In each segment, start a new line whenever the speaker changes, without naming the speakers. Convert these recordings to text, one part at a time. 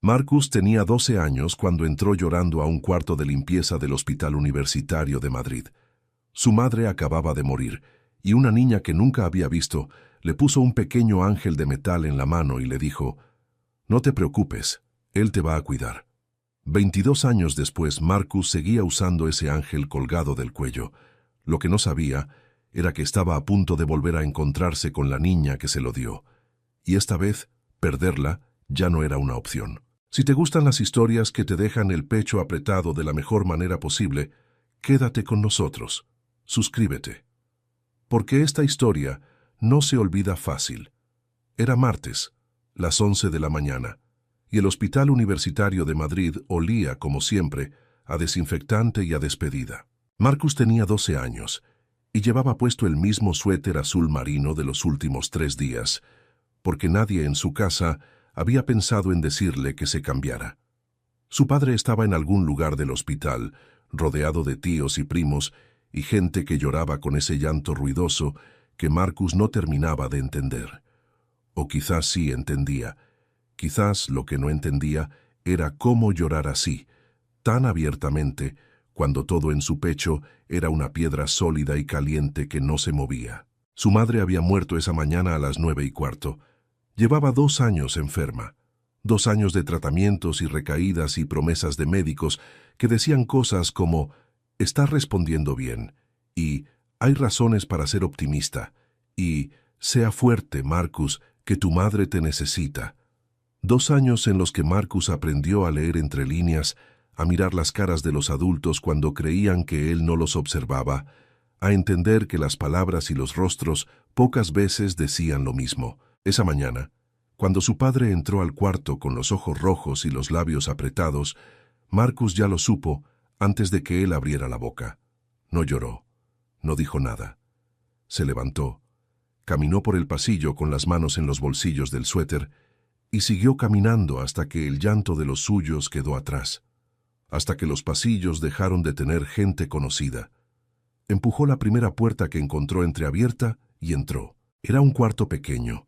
Marcus tenía 12 años cuando entró llorando a un cuarto de limpieza del Hospital Universitario de Madrid. Su madre acababa de morir, y una niña que nunca había visto le puso un pequeño ángel de metal en la mano y le dijo: «No te preocupes, él te va a cuidar». 22 años después, Marcus seguía usando ese ángel colgado del cuello. Lo que no sabía era que estaba a punto de volver a encontrarse con la niña que se lo dio. Y esta vez, perderla ya no era una opción. Si te gustan las historias que te dejan el pecho apretado de la mejor manera posible, quédate con nosotros. Suscríbete. Porque esta historia no se olvida fácil. Era martes, las 11 de la mañana, y el Hospital Universitario de Madrid olía, como siempre, a desinfectante y a despedida. Marcus tenía 12 años y llevaba puesto el mismo suéter azul marino de los últimos 3 días, porque nadie en su casa había pensado en decirle que se cambiara. Su padre estaba en algún lugar del hospital, rodeado de tíos y primos y gente que lloraba con ese llanto ruidoso que Marcus no terminaba de entender. O quizás sí entendía. Quizás lo que no entendía era cómo llorar así, tan abiertamente, cuando todo en su pecho era una piedra sólida y caliente que no se movía. Su madre había muerto esa mañana a las 9:15. Llevaba 2 años enferma. 2 años de tratamientos y recaídas y promesas de médicos que decían cosas como: «Estás respondiendo bien», y «Hay razones para ser optimista», y «Sea fuerte, Marcus, que tu madre te necesita». 2 años en los que Marcus aprendió a leer entre líneas, a mirar las caras de los adultos cuando creían que él no los observaba, a entender que las palabras y los rostros pocas veces decían lo mismo. Esa mañana, cuando su padre entró al cuarto con los ojos rojos y los labios apretados, Marcus ya lo supo antes de que él abriera la boca. No lloró, no dijo nada. Se levantó, caminó por el pasillo con las manos en los bolsillos del suéter y siguió caminando hasta que el llanto de los suyos quedó atrás, hasta que los pasillos dejaron de tener gente conocida. Empujó la primera puerta que encontró entreabierta y entró. Era un cuarto pequeño.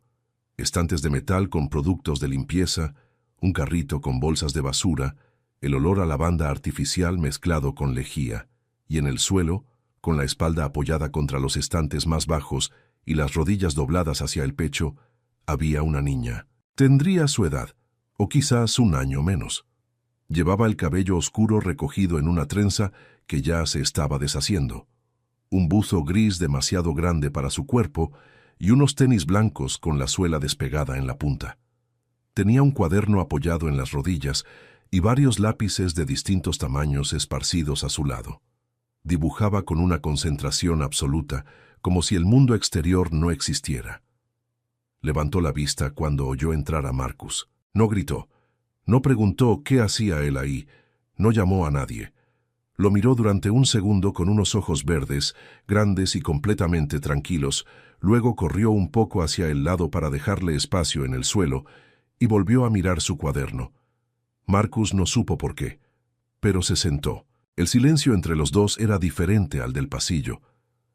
Estantes de metal con productos de limpieza, un carrito con bolsas de basura, el olor a lavanda artificial mezclado con lejía, y en el suelo, con la espalda apoyada contra los estantes más bajos y las rodillas dobladas hacia el pecho, había una niña. Tendría su edad, o quizás un año menos. Llevaba el cabello oscuro recogido en una trenza que ya se estaba deshaciendo, un buzo gris demasiado grande para su cuerpo y unos tenis blancos con la suela despegada en la punta. Tenía un cuaderno apoyado en las rodillas y varios lápices de distintos tamaños esparcidos a su lado. Dibujaba con una concentración absoluta, como si el mundo exterior no existiera. Levantó la vista cuando oyó entrar a Marcus. No gritó, no preguntó qué hacía él ahí, no llamó a nadie. Lo miró durante un segundo con unos ojos verdes, grandes y completamente tranquilos. Luego corrió un poco hacia el lado para dejarle espacio en el suelo y volvió a mirar su cuaderno. Marcus no supo por qué, pero se sentó. El silencio entre los dos era diferente al del pasillo.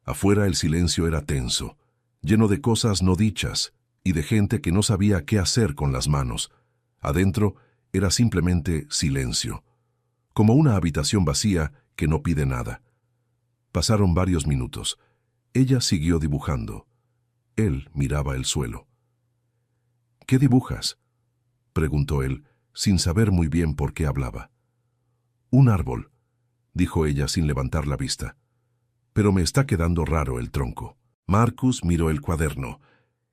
Afuera el silencio era tenso, lleno de cosas no dichas y de gente que no sabía qué hacer con las manos. Adentro era simplemente silencio, como una habitación vacía que no pide nada. Pasaron varios minutos. Ella siguió dibujando. Él miraba el suelo. «¿Qué dibujas?», preguntó él, sin saber muy bien por qué hablaba. «Un árbol», dijo ella sin levantar la vista. «Pero me está quedando raro el tronco». Marcus miró el cuaderno.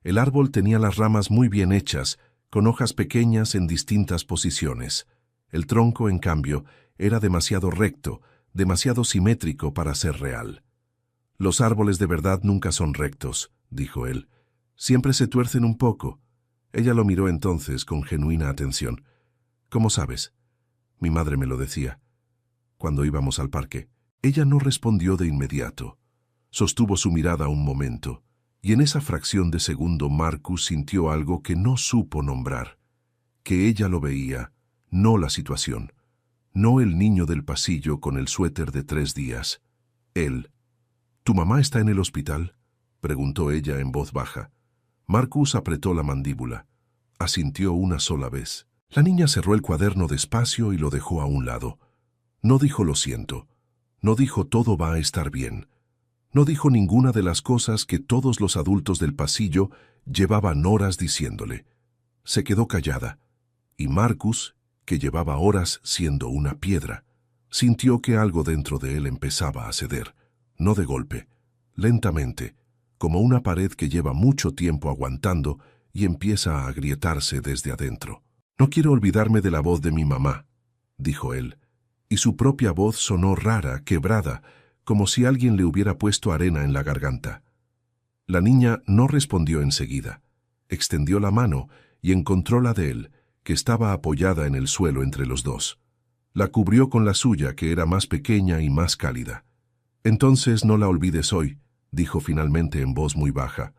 El árbol tenía las ramas muy bien hechas, con hojas pequeñas en distintas posiciones. El tronco, en cambio, era demasiado recto, demasiado simétrico para ser real. «Los árboles de verdad nunca son rectos», dijo él. «Siempre se tuercen un poco». Ella lo miró entonces con genuina atención. «¿Cómo sabes?». «Mi madre me lo decía, cuando íbamos al parque». Ella no respondió de inmediato. Sostuvo su mirada un momento, y en esa fracción de segundo Marcus sintió algo que no supo nombrar. Que ella lo veía, no la situación. No el niño del pasillo con el suéter de 3 días. Él. «¿Tu mamá está en el hospital?», preguntó ella en voz baja. Marcus apretó la mandíbula. Asintió una sola vez. La niña cerró el cuaderno despacio y lo dejó a un lado. No dijo lo siento. No dijo todo va a estar bien. No dijo ninguna de las cosas que todos los adultos del pasillo llevaban horas diciéndole. Se quedó callada, y Marcus, que llevaba horas siendo una piedra, sintió que algo dentro de él empezaba a ceder, no de golpe, lentamente, como una pared que lleva mucho tiempo aguantando y empieza a agrietarse desde adentro. «No quiero olvidarme de la voz de mi mamá», dijo él, y su propia voz sonó rara, quebrada, como si alguien le hubiera puesto arena en la garganta. La niña no respondió enseguida. Extendió la mano y encontró la de él, que estaba apoyada en el suelo entre los dos. La cubrió con la suya, que era más pequeña y más cálida. «Entonces no la olvides hoy», dijo finalmente en voz muy baja.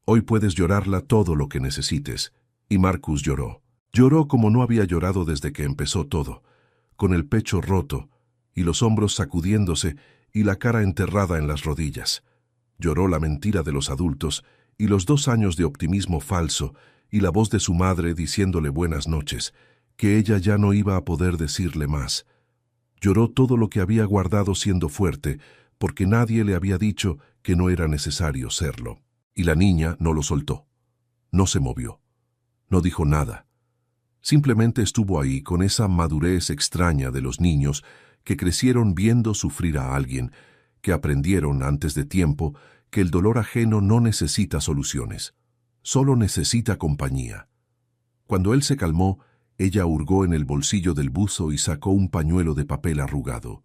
«Hoy puedes llorarla todo lo que necesites». Y Marcus lloró. Lloró como no había llorado desde que empezó todo, con el pecho roto y los hombros sacudiéndose y la cara enterrada en las rodillas. Lloró la mentira de los adultos y los 2 años de optimismo falso y la voz de su madre diciéndole buenas noches, que ella ya no iba a poder decirle más. Lloró todo lo que había guardado siendo fuerte, porque nadie le había dicho que no era necesario serlo. Y la niña no lo soltó. No se movió. No dijo nada. Simplemente estuvo ahí con esa madurez extraña de los niños que crecieron viendo sufrir a alguien, que aprendieron antes de tiempo que el dolor ajeno no necesita soluciones, solo necesita compañía. Cuando él se calmó, ella hurgó en el bolsillo del buzo y sacó un pañuelo de papel arrugado.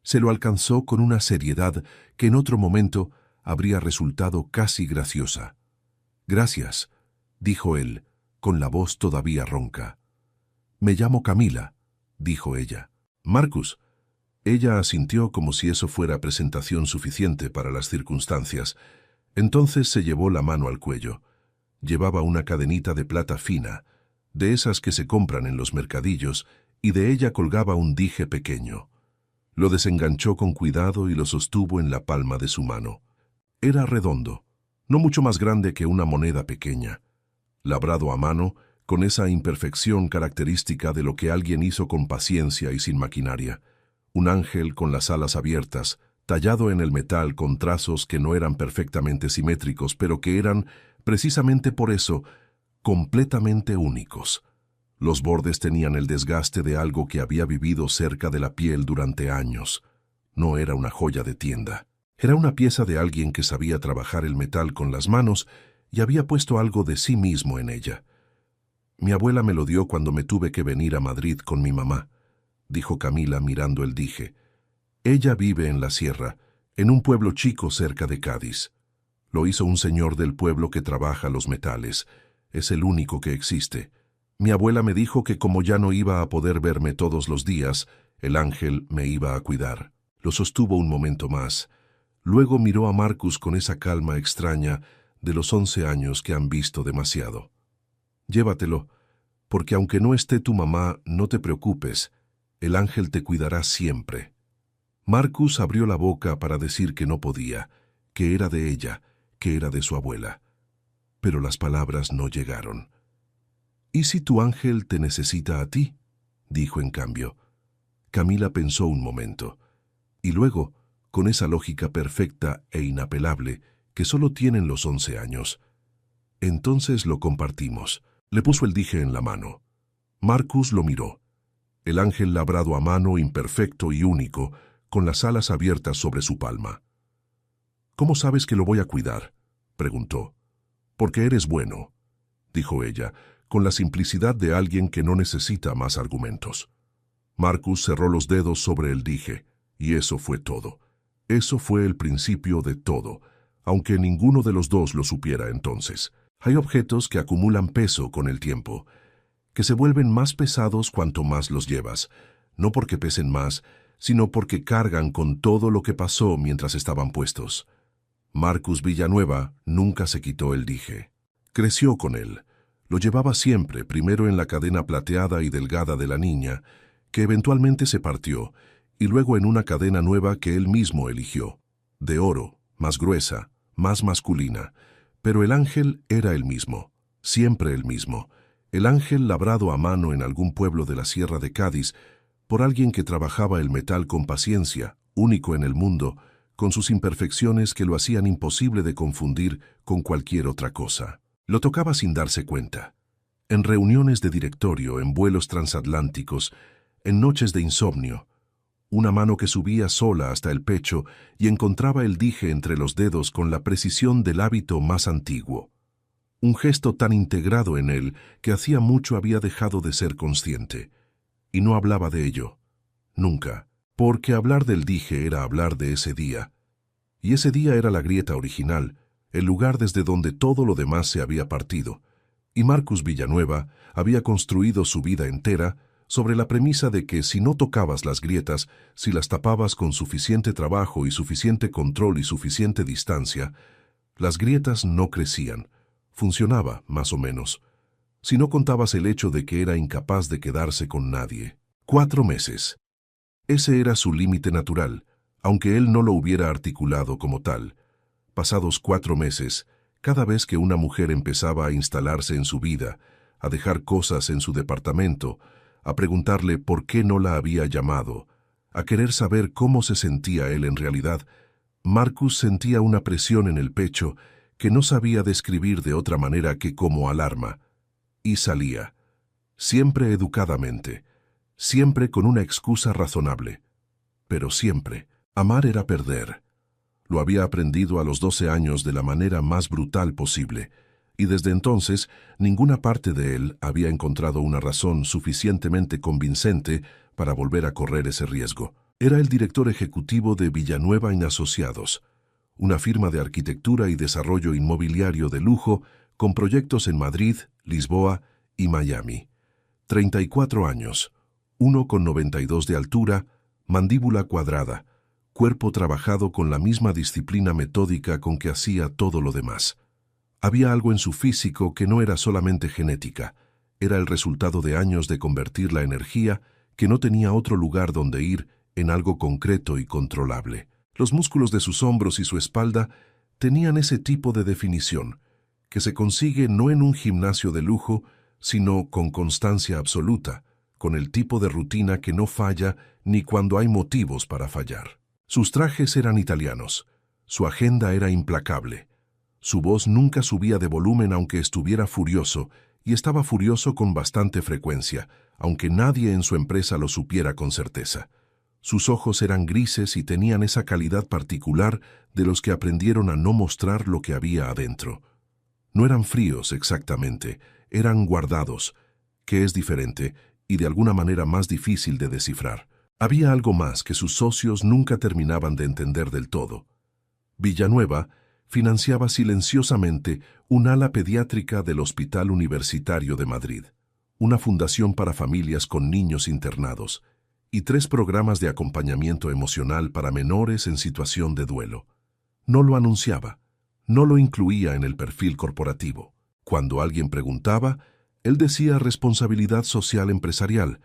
Se lo alcanzó con una seriedad que en otro momento habría resultado casi graciosa. «Gracias», dijo él, con la voz todavía ronca. «Me llamo Camila», dijo ella. «Marcus». Ella asintió como si eso fuera presentación suficiente para las circunstancias. Entonces se llevó la mano al cuello. Llevaba una cadenita de plata fina, de esas que se compran en los mercadillos, y de ella colgaba un dije pequeño. Lo desenganchó con cuidado y lo sostuvo en la palma de su mano. Era redondo, no mucho más grande que una moneda pequeña, labrado a mano, con esa imperfección característica de lo que alguien hizo con paciencia y sin maquinaria. Un ángel con las alas abiertas, tallado en el metal con trazos que no eran perfectamente simétricos, pero que eran, precisamente por eso, completamente únicos. Los bordes tenían el desgaste de algo que había vivido cerca de la piel durante años. No era una joya de tienda. Era una pieza de alguien que sabía trabajar el metal con las manos y había puesto algo de sí mismo en ella. «Mi abuela me lo dio cuando me tuve que venir a Madrid con mi mamá», dijo Camila mirando el dije. «Ella vive en la sierra, en un pueblo chico cerca de Cádiz. Lo hizo un señor del pueblo que trabaja los metales. Es el único que existe. Mi abuela me dijo que como ya no iba a poder verme todos los días, el ángel me iba a cuidar». Lo sostuvo un momento más. Luego miró a Marcus con esa calma extraña de los 11 años que han visto demasiado. «Llévatelo, porque aunque no esté tu mamá, no te preocupes, el ángel te cuidará siempre». Marcus abrió la boca para decir que no podía, que era de ella, que era de su abuela. Pero las palabras no llegaron. «¿Y si tu ángel te necesita a ti?», dijo en cambio. Camila pensó un momento, y luego, con esa lógica perfecta e inapelable que solo tienen los 11 años, «Entonces lo compartimos». Le puso el dije en la mano. Marcus lo miró. El ángel labrado a mano, imperfecto y único, con las alas abiertas sobre su palma. «¿Cómo sabes que lo voy a cuidar?», preguntó. «Porque eres bueno», dijo ella, con la simplicidad de alguien que no necesita más argumentos. Marcus cerró los dedos sobre el dije, y eso fue todo. Eso fue el principio de todo, aunque ninguno de los dos lo supiera entonces. Hay objetos que acumulan peso con el tiempo, que se vuelven más pesados cuanto más los llevas, no porque pesen más, sino porque cargan con todo lo que pasó mientras estaban puestos. Marcus Villanueva nunca se quitó el dije. Creció con él. Lo llevaba siempre, primero en la cadena plateada y delgada de la niña, que eventualmente se partió, y luego en una cadena nueva que él mismo eligió, de oro, más gruesa, más masculina. Pero el ángel era el mismo, siempre el mismo, El ángel labrado a mano en algún pueblo de la Sierra de Cádiz, por alguien que trabajaba el metal con paciencia, único en el mundo, con sus imperfecciones que lo hacían imposible de confundir con cualquier otra cosa. Lo tocaba sin darse cuenta. En reuniones de directorio, en vuelos transatlánticos, en noches de insomnio, una mano que subía sola hasta el pecho y encontraba el dije entre los dedos con la precisión del hábito más antiguo. Un gesto tan integrado en él que hacía mucho había dejado de ser consciente. Y no hablaba de ello. Nunca. Porque hablar del dije era hablar de ese día. Y ese día era la grieta original, el lugar desde donde todo lo demás se había partido. Y Marcus Villanueva había construido su vida entera sobre la premisa de que si no tocabas las grietas, si las tapabas con suficiente trabajo y suficiente control y suficiente distancia, las grietas no crecían. Funcionaba, más o menos. Si no contabas el hecho de que era incapaz de quedarse con nadie. 4 meses. Ese era su límite natural, aunque él no lo hubiera articulado como tal. Pasados 4 meses, cada vez que una mujer empezaba a instalarse en su vida, a dejar cosas en su departamento, a preguntarle por qué no la había llamado, a querer saber cómo se sentía él en realidad, Marcus sentía una presión en el pecho que no sabía describir de otra manera que como alarma, y salía, siempre educadamente, siempre con una excusa razonable, pero siempre. Amar era perder. Lo había aprendido a los 12 años de la manera más brutal posible, y desde entonces ninguna parte de él había encontrado una razón suficientemente convincente para volver a correr ese riesgo. Era el director ejecutivo de Villanueva & Asociados, una firma de arquitectura y desarrollo inmobiliario de lujo con proyectos en Madrid, Lisboa y Miami. 34 años, 1,92 de altura, mandíbula cuadrada, cuerpo trabajado con la misma disciplina metódica con que hacía todo lo demás. Había algo en su físico que no era solamente genética, era el resultado de años de convertir la energía, que no tenía otro lugar donde ir, en algo concreto y controlable. Los músculos de sus hombros y su espalda tenían ese tipo de definición, que se consigue no en un gimnasio de lujo, sino con constancia absoluta, con el tipo de rutina que no falla ni cuando hay motivos para fallar. Sus trajes eran italianos, su agenda era implacable. Su voz nunca subía de volumen aunque estuviera furioso, y estaba furioso con bastante frecuencia, aunque nadie en su empresa lo supiera con certeza. Sus ojos eran grises y tenían esa calidad particular de los que aprendieron a no mostrar lo que había adentro. No eran fríos exactamente, eran guardados, que es diferente y de alguna manera más difícil de descifrar. Había algo más que sus socios nunca terminaban de entender del todo. Villanueva financiaba silenciosamente un ala pediátrica del Hospital Universitario de Madrid, una fundación para familias con niños internados, y 3 programas de acompañamiento emocional para menores en situación de duelo. No lo anunciaba, no lo incluía en el perfil corporativo. Cuando alguien preguntaba, él decía responsabilidad social empresarial,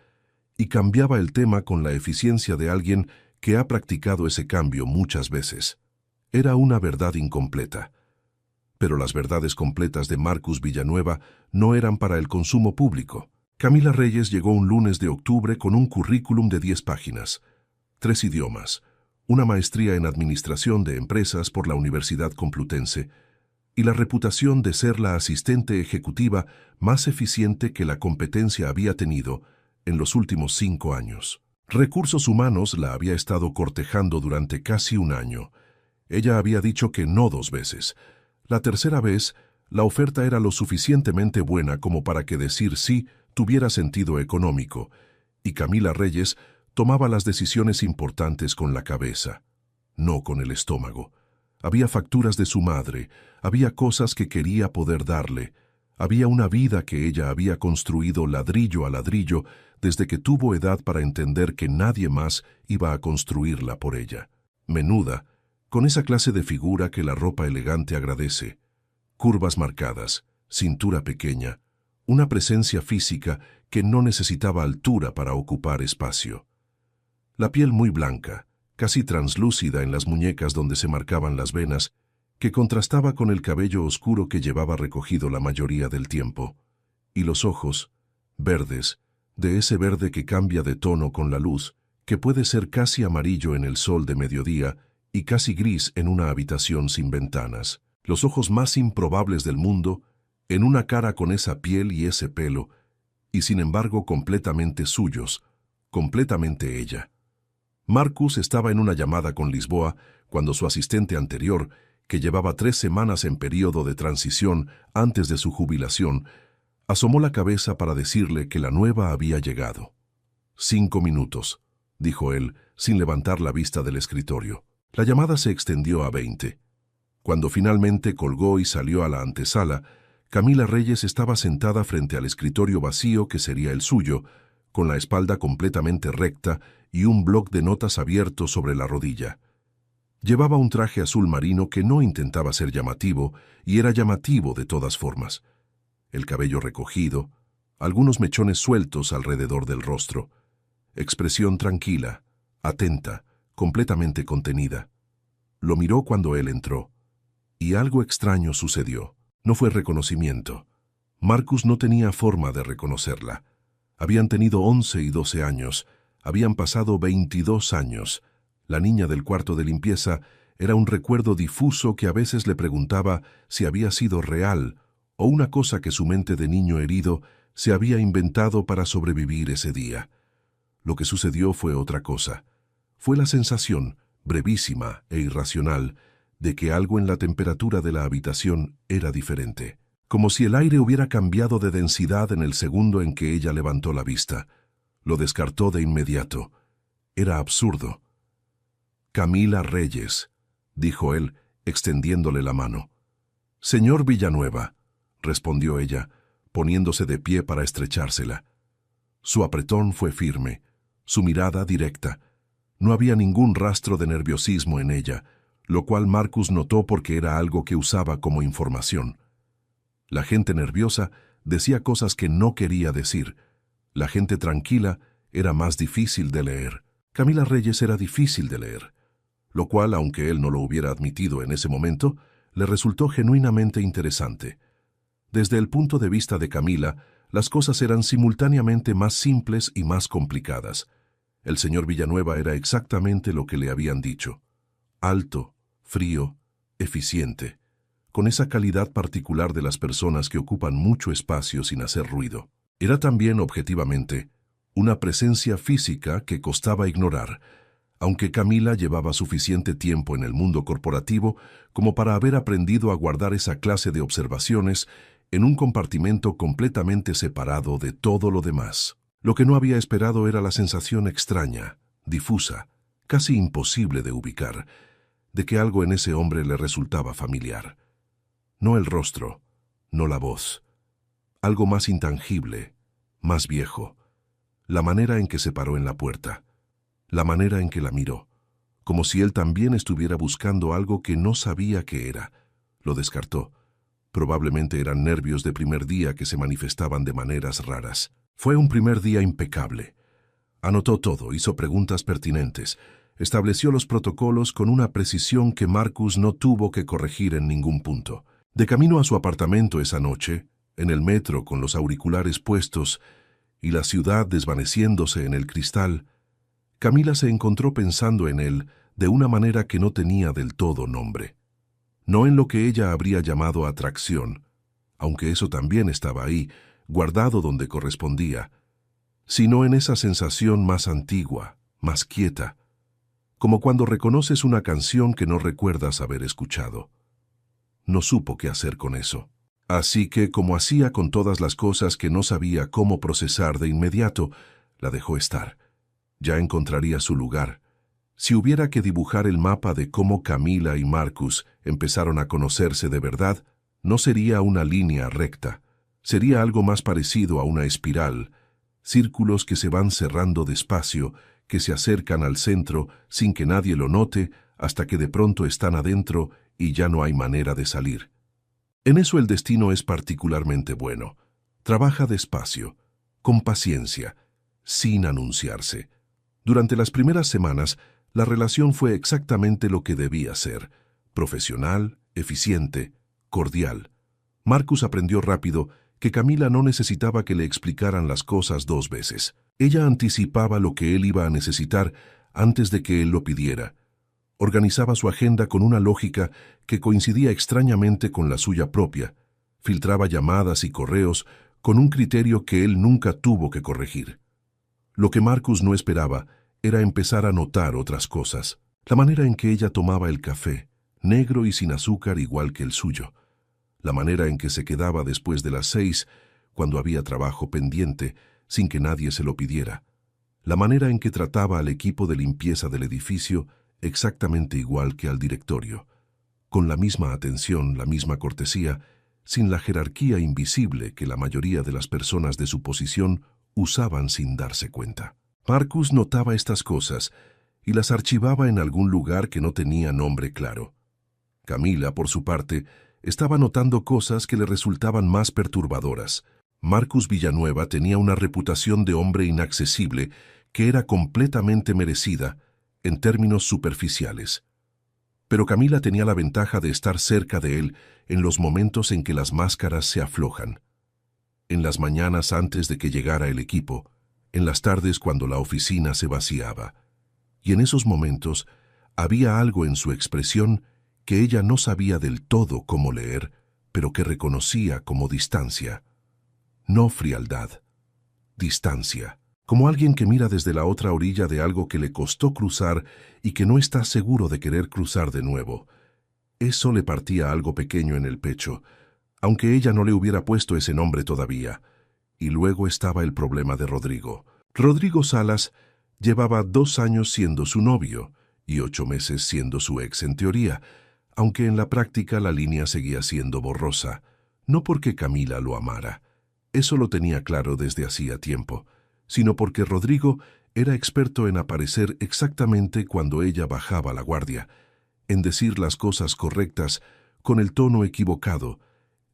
y cambiaba el tema con la eficiencia de alguien que ha practicado ese cambio muchas veces. Era una verdad incompleta. Pero las verdades completas de Marcus Villanueva no eran para el consumo público. Camila Reyes llegó un lunes de octubre con un currículum de 10 páginas, 3 idiomas, una maestría en Administración de Empresas por la Universidad Complutense y la reputación de ser la asistente ejecutiva más eficiente que la competencia había tenido en los últimos 5 años. Recursos Humanos la había estado cortejando durante casi un año. Ella había dicho que no 2 veces. La tercera vez, la oferta era lo suficientemente buena como para que decir sí tuviera sentido económico, y Camila Reyes tomaba las decisiones importantes con la cabeza, no con el estómago. Había facturas de su madre, había cosas que quería poder darle, había una vida que ella había construido ladrillo a ladrillo desde que tuvo edad para entender que nadie más iba a construirla por ella. Menuda, con esa clase de figura que la ropa elegante agradece, curvas marcadas, cintura pequeña, una presencia física que no necesitaba altura para ocupar espacio. La piel muy blanca, casi translúcida en las muñecas donde se marcaban las venas, que contrastaba con el cabello oscuro que llevaba recogido la mayoría del tiempo, Y los ojos, verdes, de ese verde que cambia de tono con la luz, que puede ser casi amarillo en el sol de mediodía y casi gris en una habitación sin ventanas. Los ojos más improbables del mundo, en una cara con esa piel y ese pelo, y sin embargo completamente suyos, completamente ella. Marcus estaba en una llamada con Lisboa cuando su asistente anterior, que llevaba 3 semanas en período de transición antes de su jubilación, asomó la cabeza para decirle que la nueva había llegado. 5 minutos, dijo él, sin levantar la vista del escritorio. La llamada se extendió a 20. Cuando finalmente colgó y salió a la antesala, Camila Reyes estaba sentada frente al escritorio vacío que sería el suyo, con la espalda completamente recta y un bloc de notas abierto sobre la rodilla. Llevaba un traje azul marino que no intentaba ser llamativo y era llamativo de todas formas. El cabello recogido, algunos mechones sueltos alrededor del rostro. Expresión tranquila, atenta, completamente contenida. Lo miró cuando él entró, y algo extraño sucedió. No fue reconocimiento. Marcus no tenía forma de reconocerla. Habían tenido 11 y 12 años, habían pasado 22 años. La niña del cuarto de limpieza era un recuerdo difuso que a veces le preguntaba si había sido real o una cosa que su mente de niño herido se había inventado para sobrevivir ese día. Lo que sucedió fue otra cosa. Fue la sensación, brevísima e irracional, de que algo en la temperatura de la habitación era diferente. Como si el aire hubiera cambiado de densidad en el segundo en que ella levantó la vista. Lo descartó de inmediato. Era absurdo. «Camila Reyes», dijo él, extendiéndole la mano. «Señor Villanueva», respondió ella, poniéndose de pie para estrechársela. Su apretón fue firme, su mirada directa. No había ningún rastro de nerviosismo en ella, lo cual Marcus notó porque era algo que usaba como información. La gente nerviosa decía cosas que no quería decir. La gente tranquila era más difícil de leer. Camila Reyes era difícil de leer, lo cual, aunque él no lo hubiera admitido en ese momento, le resultó genuinamente interesante. Desde el punto de vista de Camila, las cosas eran simultáneamente más simples y más complicadas. El señor Villanueva era exactamente lo que le habían dicho. Alto, frío, eficiente, con esa calidad particular de las personas que ocupan mucho espacio sin hacer ruido. Era también, objetivamente, una presencia física que costaba ignorar, aunque Camila llevaba suficiente tiempo en el mundo corporativo como para haber aprendido a guardar esa clase de observaciones en un compartimento completamente separado de todo lo demás. Lo que no había esperado era la sensación extraña, difusa, casi imposible de ubicar, de que algo en ese hombre le resultaba familiar. No el rostro, no la voz. Algo más intangible, más viejo. La manera en que se paró en la puerta. La manera en que la miró. Como si él también estuviera buscando algo que no sabía qué era. Lo descartó. Probablemente eran nervios de primer día que se manifestaban de maneras raras. Fue un primer día impecable. Anotó todo, hizo preguntas pertinentes, estableció los protocolos con una precisión que Marcus no tuvo que corregir en ningún punto. De camino a su apartamento esa noche, en el metro con los auriculares puestos y la ciudad desvaneciéndose en el cristal, Camila se encontró pensando en él de una manera que no tenía del todo nombre. No en lo que ella habría llamado atracción, aunque eso también estaba ahí, guardado donde correspondía, sino en esa sensación más antigua, más quieta, como cuando reconoces una canción que no recuerdas haber escuchado. No supo qué hacer con eso. Así que, como hacía con todas las cosas que no sabía cómo procesar de inmediato, la dejó estar. Ya encontraría su lugar. Si hubiera que dibujar el mapa de cómo Camila y Marcus empezaron a conocerse de verdad, no sería una línea recta. Sería algo más parecido a una espiral, círculos que se van cerrando despacio, que se acercan al centro sin que nadie lo note, hasta que de pronto están adentro y ya no hay manera de salir. En eso el destino es particularmente bueno. Trabaja despacio, con paciencia, sin anunciarse. Durante las primeras semanas, la relación fue exactamente lo que debía ser: profesional, eficiente, cordial. Marcus aprendió rápido que Camila no necesitaba que le explicaran las cosas dos veces. Ella anticipaba lo que él iba a necesitar antes de que él lo pidiera. Organizaba su agenda con una lógica que coincidía extrañamente con la suya propia. Filtraba llamadas y correos con un criterio que él nunca tuvo que corregir. Lo que Marcus no esperaba era empezar a notar otras cosas. La manera en que ella tomaba el café, negro y sin azúcar igual que el suyo. La manera en que se quedaba después de las 6, cuando había trabajo pendiente, sin que nadie se lo pidiera. La manera en que trataba al equipo de limpieza del edificio exactamente igual que al directorio. Con la misma atención, la misma cortesía, sin la jerarquía invisible que la mayoría de las personas de su posición usaban sin darse cuenta. Marcus notaba estas cosas y las archivaba en algún lugar que no tenía nombre claro. Camila, por su parte, estaba notando cosas que le resultaban más perturbadoras. Marcus Villanueva tenía una reputación de hombre inaccesible que era completamente merecida en términos superficiales. Pero Camila tenía la ventaja de estar cerca de él en los momentos en que las máscaras se aflojan. En las mañanas antes de que llegara el equipo, en las tardes cuando la oficina se vaciaba. Y en esos momentos había algo en su expresión que ella no sabía del todo cómo leer, pero que reconocía como distancia. No frialdad, distancia. Como alguien que mira desde la otra orilla de algo que le costó cruzar y que no está seguro de querer cruzar de nuevo. Eso le partía algo pequeño en el pecho, aunque ella no le hubiera puesto ese nombre todavía. Y luego estaba el problema de Rodrigo. Rodrigo Salas llevaba 2 años siendo su novio y 8 meses siendo su ex en teoría, aunque en la práctica la línea seguía siendo borrosa, no porque Camila lo amara. Eso lo tenía claro desde hacía tiempo, sino porque Rodrigo era experto en aparecer exactamente cuando ella bajaba la guardia, en decir las cosas correctas con el tono equivocado,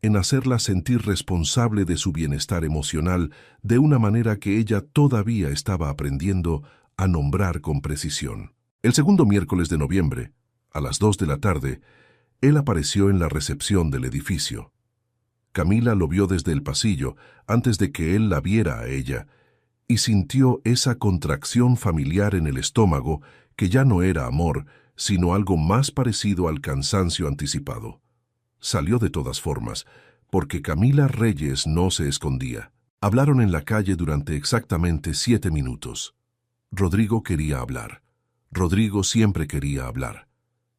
en hacerla sentir responsable de su bienestar emocional de una manera que ella todavía estaba aprendiendo a nombrar con precisión. El segundo miércoles de noviembre, a las 2 de la tarde, él apareció en la recepción del edificio. Camila lo vio desde el pasillo antes de que él la viera a ella, y sintió esa contracción familiar en el estómago que ya no era amor, sino algo más parecido al cansancio anticipado. Salió de todas formas, porque Camila Reyes no se escondía. Hablaron en la calle durante exactamente 7 minutos. Rodrigo quería hablar. Rodrigo siempre quería hablar.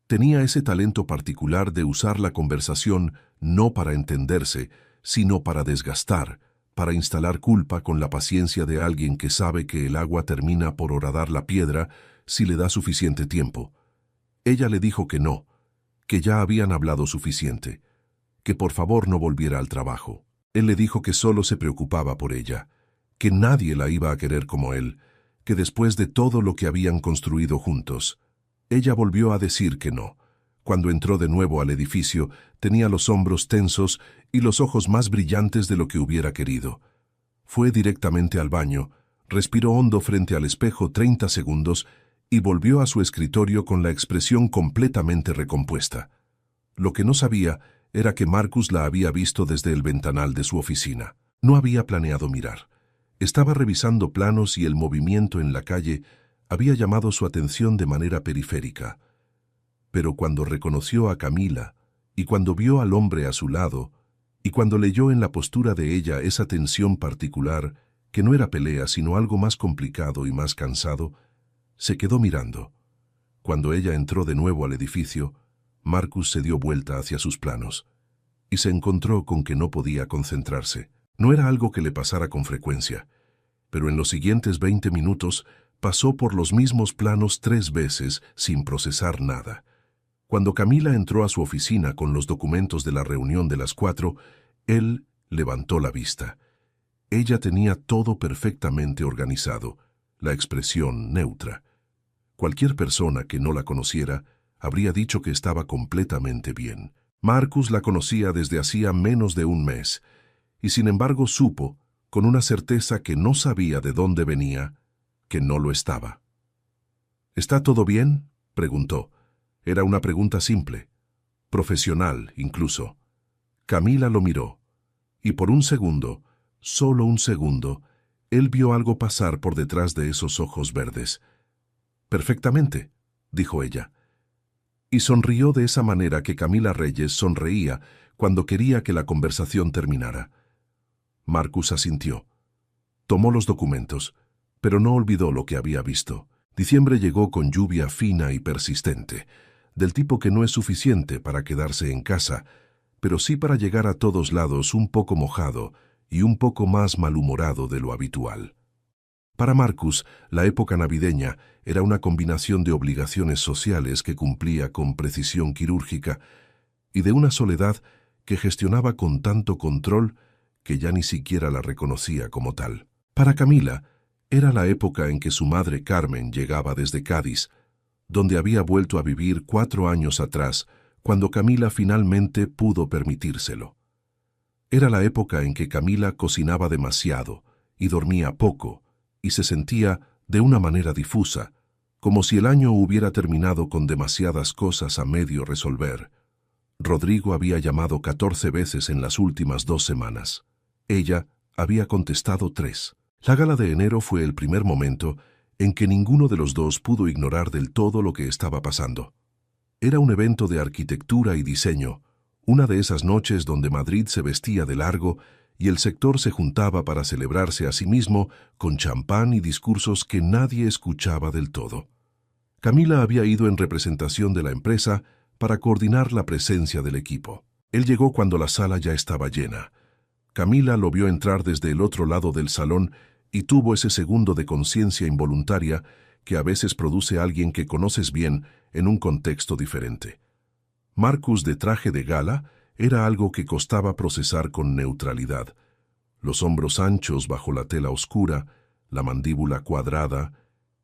Tenía ese talento particular de usar la conversación no para entenderse, sino para desgastar, para instalar culpa con la paciencia de alguien que sabe que el agua termina por horadar la piedra si le da suficiente tiempo. Ella le dijo que no, que ya habían hablado suficiente, que por favor no volviera al trabajo. Él le dijo que solo se preocupaba por ella, que nadie la iba a querer como él, que después de todo lo que habían construido juntos. Ella volvió a decir que no. Cuando entró de nuevo al edificio, tenía los hombros tensos y los ojos más brillantes de lo que hubiera querido. Fue directamente al baño, respiró hondo frente al espejo 30 segundos y volvió a su escritorio con la expresión completamente recompuesta. Lo que no sabía era que Marcus la había visto desde el ventanal de su oficina. No había planeado mirar. Estaba revisando planos y el movimiento en la calle había llamado su atención de manera periférica. Pero cuando reconoció a Camila, y cuando vio al hombre a su lado, y cuando leyó en la postura de ella esa tensión particular, que no era pelea sino algo más complicado y más cansado, se quedó mirando. Cuando ella entró de nuevo al edificio, Marcus se dio vuelta hacia sus planos, y se encontró con que no podía concentrarse. No era algo que le pasara con frecuencia, pero en los siguientes 20 minutos pasó por los mismos planos 3 veces sin procesar nada. Cuando Camila entró a su oficina con los documentos de la reunión de las 4, él levantó la vista. Ella tenía todo perfectamente organizado, la expresión neutra. Cualquier persona que no la conociera habría dicho que estaba completamente bien. Marcus la conocía desde hacía menos de un mes, y sin embargo supo, con una certeza que no sabía de dónde venía, que no lo estaba. ¿Está todo bien?, preguntó. Era una pregunta simple, profesional incluso. Camila lo miró, Y por un segundo, solo un segundo, él vio algo pasar por detrás de esos ojos verdes. «Perfectamente», dijo ella. Y sonrió de esa manera que Camila Reyes sonreía cuando quería que la conversación terminara. Marcus asintió. Tomó los documentos, pero no olvidó lo que había visto. Diciembre llegó con lluvia fina y persistente, del tipo que no es suficiente para quedarse en casa, pero sí para llegar a todos lados un poco mojado y un poco más malhumorado de lo habitual. Para Marcus, la época navideña era una combinación de obligaciones sociales que cumplía con precisión quirúrgica y de una soledad que gestionaba con tanto control que ya ni siquiera la reconocía como tal. Para Camila, era la época en que su madre Carmen llegaba desde Cádiz, donde había vuelto a vivir 4 años atrás, cuando Camila finalmente pudo permitírselo. Era la época en que Camila cocinaba demasiado y dormía poco, y se sentía de una manera difusa, como si el año hubiera terminado con demasiadas cosas a medio resolver. Rodrigo había llamado 14 veces en las últimas 2 semanas. Ella había contestado 3. La gala de enero fue el primer momento en que ninguno de los dos pudo ignorar del todo lo que estaba pasando. Era un evento de arquitectura y diseño, una de esas noches donde Madrid se vestía de largo y el sector se juntaba para celebrarse a sí mismo con champán y discursos que nadie escuchaba del todo. Camila había ido en representación de la empresa para coordinar la presencia del equipo. Él llegó cuando la sala ya estaba llena. Camila lo vio entrar desde el otro lado del salón y tuvo ese segundo de conciencia involuntaria que a veces produce alguien que conoces bien en un contexto diferente. Marcus de traje de gala era algo que costaba procesar con neutralidad. Los hombros anchos bajo la tela oscura, la mandíbula cuadrada,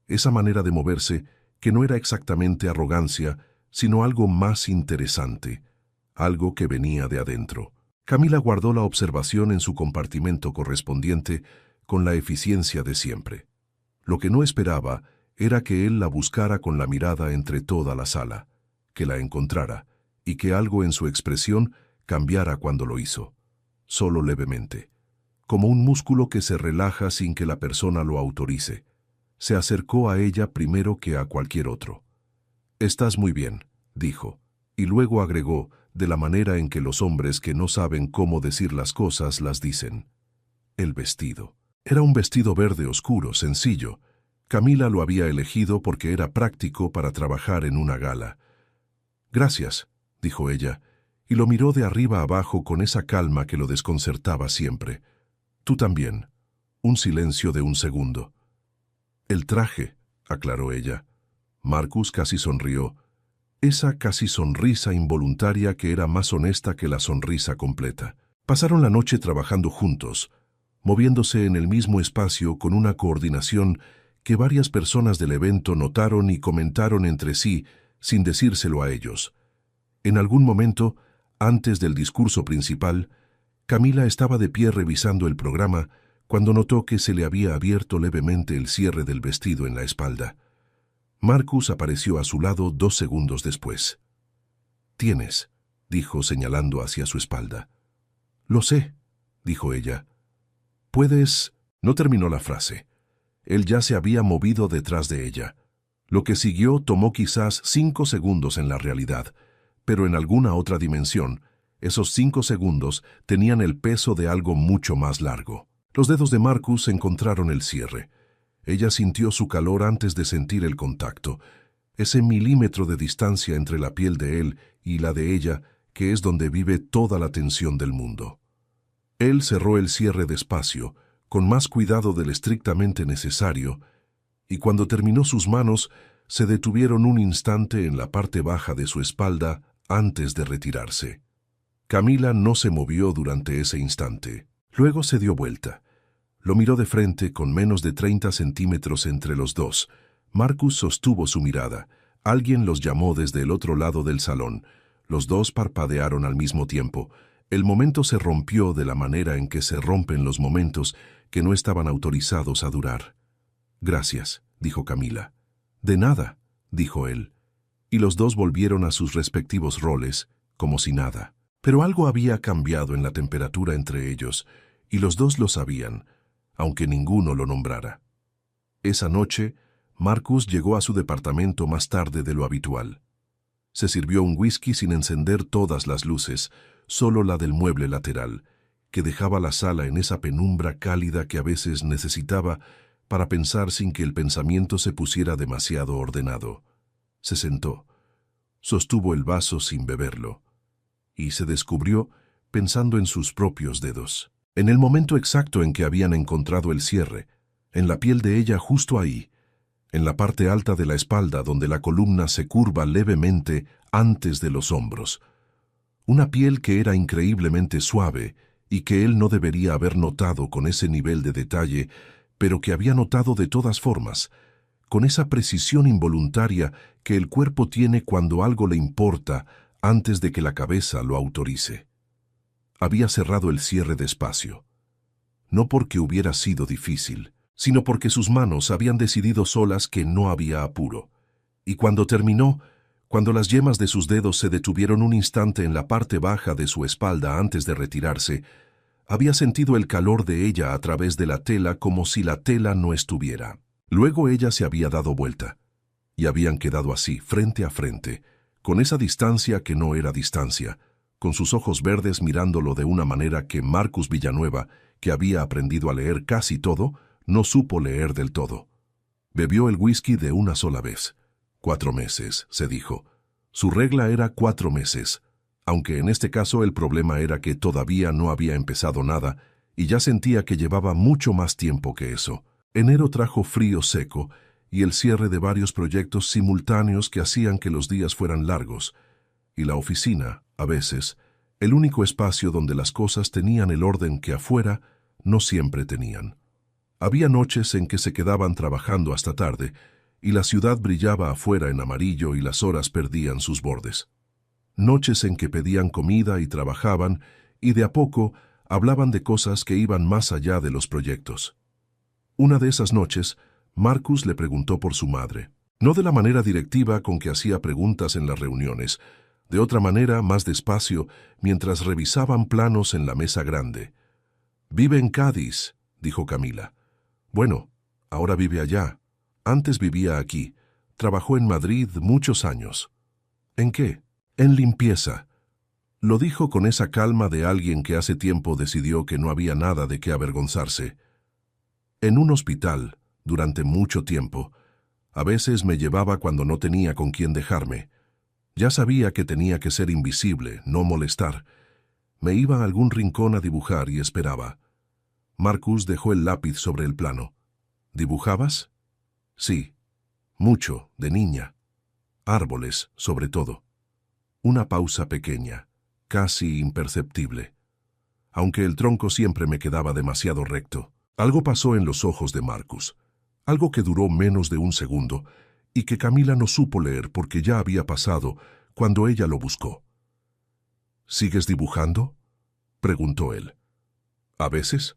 esa manera de moverse que no era exactamente arrogancia, sino algo más interesante, algo que venía de adentro. Camila guardó la observación en su compartimento correspondiente con la eficiencia de siempre. Lo que no esperaba era que él la buscara con la mirada entre toda la sala, que la encontrara, y que algo en su expresión cambiara cuando lo hizo, solo levemente, como un músculo que se relaja sin que la persona lo autorice. Se acercó a ella primero que a cualquier otro. «Estás muy bien», dijo, y luego agregó, de la manera en que los hombres que no saben cómo decir las cosas las dicen. El vestido. Era un vestido verde oscuro, sencillo. Camila lo había elegido porque era práctico para trabajar en una gala. «Gracias», dijo ella, y lo miró de arriba abajo con esa calma que lo desconcertaba siempre. «Tú también». Un silencio de un segundo. «El traje», aclaró ella. Marcus casi sonrió. Esa casi sonrisa involuntaria que era más honesta que la sonrisa completa. Pasaron la noche trabajando juntos, moviéndose en el mismo espacio con una coordinación que varias personas del evento notaron y comentaron entre sí sin decírselo a ellos. En algún momento, antes del discurso principal, Camila estaba de pie revisando el programa cuando notó que se le había abierto levemente el cierre del vestido en la espalda. Marcus apareció a su lado 2 segundos después. «Tienes», dijo señalando hacia su espalda. «Lo sé», dijo ella. «Puedes...» No terminó la frase. Él ya se había movido detrás de ella. Lo que siguió tomó quizás 5 segundos en la realidad, pero en alguna otra dimensión, esos 5 segundos tenían el peso de algo mucho más largo. Los dedos de Marcus encontraron el cierre. Ella sintió su calor antes de sentir el contacto, ese milímetro de distancia entre la piel de él y la de ella, que es donde vive toda la tensión del mundo. Él cerró el cierre despacio, con más cuidado del estrictamente necesario, y cuando terminó sus manos, se detuvieron un instante en la parte baja de su espalda antes de retirarse. Camila no se movió durante ese instante. Luego se dio vuelta. Lo miró de frente con menos de 30 centímetros entre los dos. Marcus sostuvo su mirada. Alguien los llamó desde el otro lado del salón. Los dos parpadearon al mismo tiempo. El momento se rompió de la manera en que se rompen los momentos que no estaban autorizados a durar. «Gracias», dijo Camila. «De nada», dijo él. Y los dos volvieron a sus respectivos roles, como si nada. Pero algo había cambiado en la temperatura entre ellos, y los dos lo sabían, aunque ninguno lo nombrara. Esa noche, Marcus llegó a su departamento más tarde de lo habitual. Se sirvió un whisky sin encender todas las luces, solo la del mueble lateral, que dejaba la sala en esa penumbra cálida que a veces necesitaba para pensar sin que el pensamiento se pusiera demasiado ordenado. Se sentó, sostuvo el vaso sin beberlo, y se descubrió pensando en sus propios dedos. En el momento exacto en que habían encontrado el cierre, en la piel de ella justo ahí, en la parte alta de la espalda donde la columna se curva levemente antes de los hombros. Una piel que era increíblemente suave y que él no debería haber notado con ese nivel de detalle, pero que había notado de todas formas, con esa precisión involuntaria que el cuerpo tiene cuando algo le importa antes de que la cabeza lo autorice. Había cerrado el cierre despacio, no porque hubiera sido difícil, sino porque sus manos habían decidido solas que no había apuro. Y cuando terminó, cuando las yemas de sus dedos se detuvieron un instante en la parte baja de su espalda antes de retirarse, había sentido el calor de ella a través de la tela como si la tela no estuviera. Luego ella se había dado vuelta, y habían quedado así, frente a frente, con esa distancia que no era distancia, con sus ojos verdes mirándolo de una manera que Marcus Villanueva, que había aprendido a leer casi todo, no supo leer del todo. Bebió el whisky de una sola vez. 4 meses, se dijo. Su regla era 4 meses, aunque en este caso el problema era que todavía no había empezado nada y ya sentía que llevaba mucho más tiempo que eso. Enero trajo frío seco y el cierre de varios proyectos simultáneos que hacían que los días fueran largos, y la oficina, a veces, el único espacio donde las cosas tenían el orden que afuera no siempre tenían. Había noches en que se quedaban trabajando hasta tarde, y la ciudad brillaba afuera en amarillo y las horas perdían sus bordes. Noches en que pedían comida y trabajaban, y de a poco hablaban de cosas que iban más allá de los proyectos. Una de esas noches, Marcus le preguntó por su madre, no de la manera directiva con que hacía preguntas en las reuniones, de otra manera más despacio, mientras revisaban planos en la mesa grande. «Vive en Cádiz», dijo Camila. «Bueno, ahora vive allá. Antes vivía aquí. Trabajó en Madrid muchos años». «¿En qué?» «En limpieza». Lo dijo con esa calma de alguien que hace tiempo decidió que no había nada de qué avergonzarse. «En un hospital, durante mucho tiempo. A veces me llevaba cuando no tenía con quién dejarme. Ya sabía que tenía que ser invisible, no molestar. Me iba a algún rincón a dibujar y esperaba». Marcus dejó el lápiz sobre el plano. «¿Dibujabas?» «Sí, mucho, de niña. Árboles, sobre todo». Una pausa pequeña, casi imperceptible. Aunque el tronco siempre me quedaba demasiado recto. Algo pasó en los ojos de Marcus, algo que duró menos de un segundo, y que Camila no supo leer porque ya había pasado cuando ella lo buscó. «¿Sigues dibujando?», preguntó él. «¿A veces?».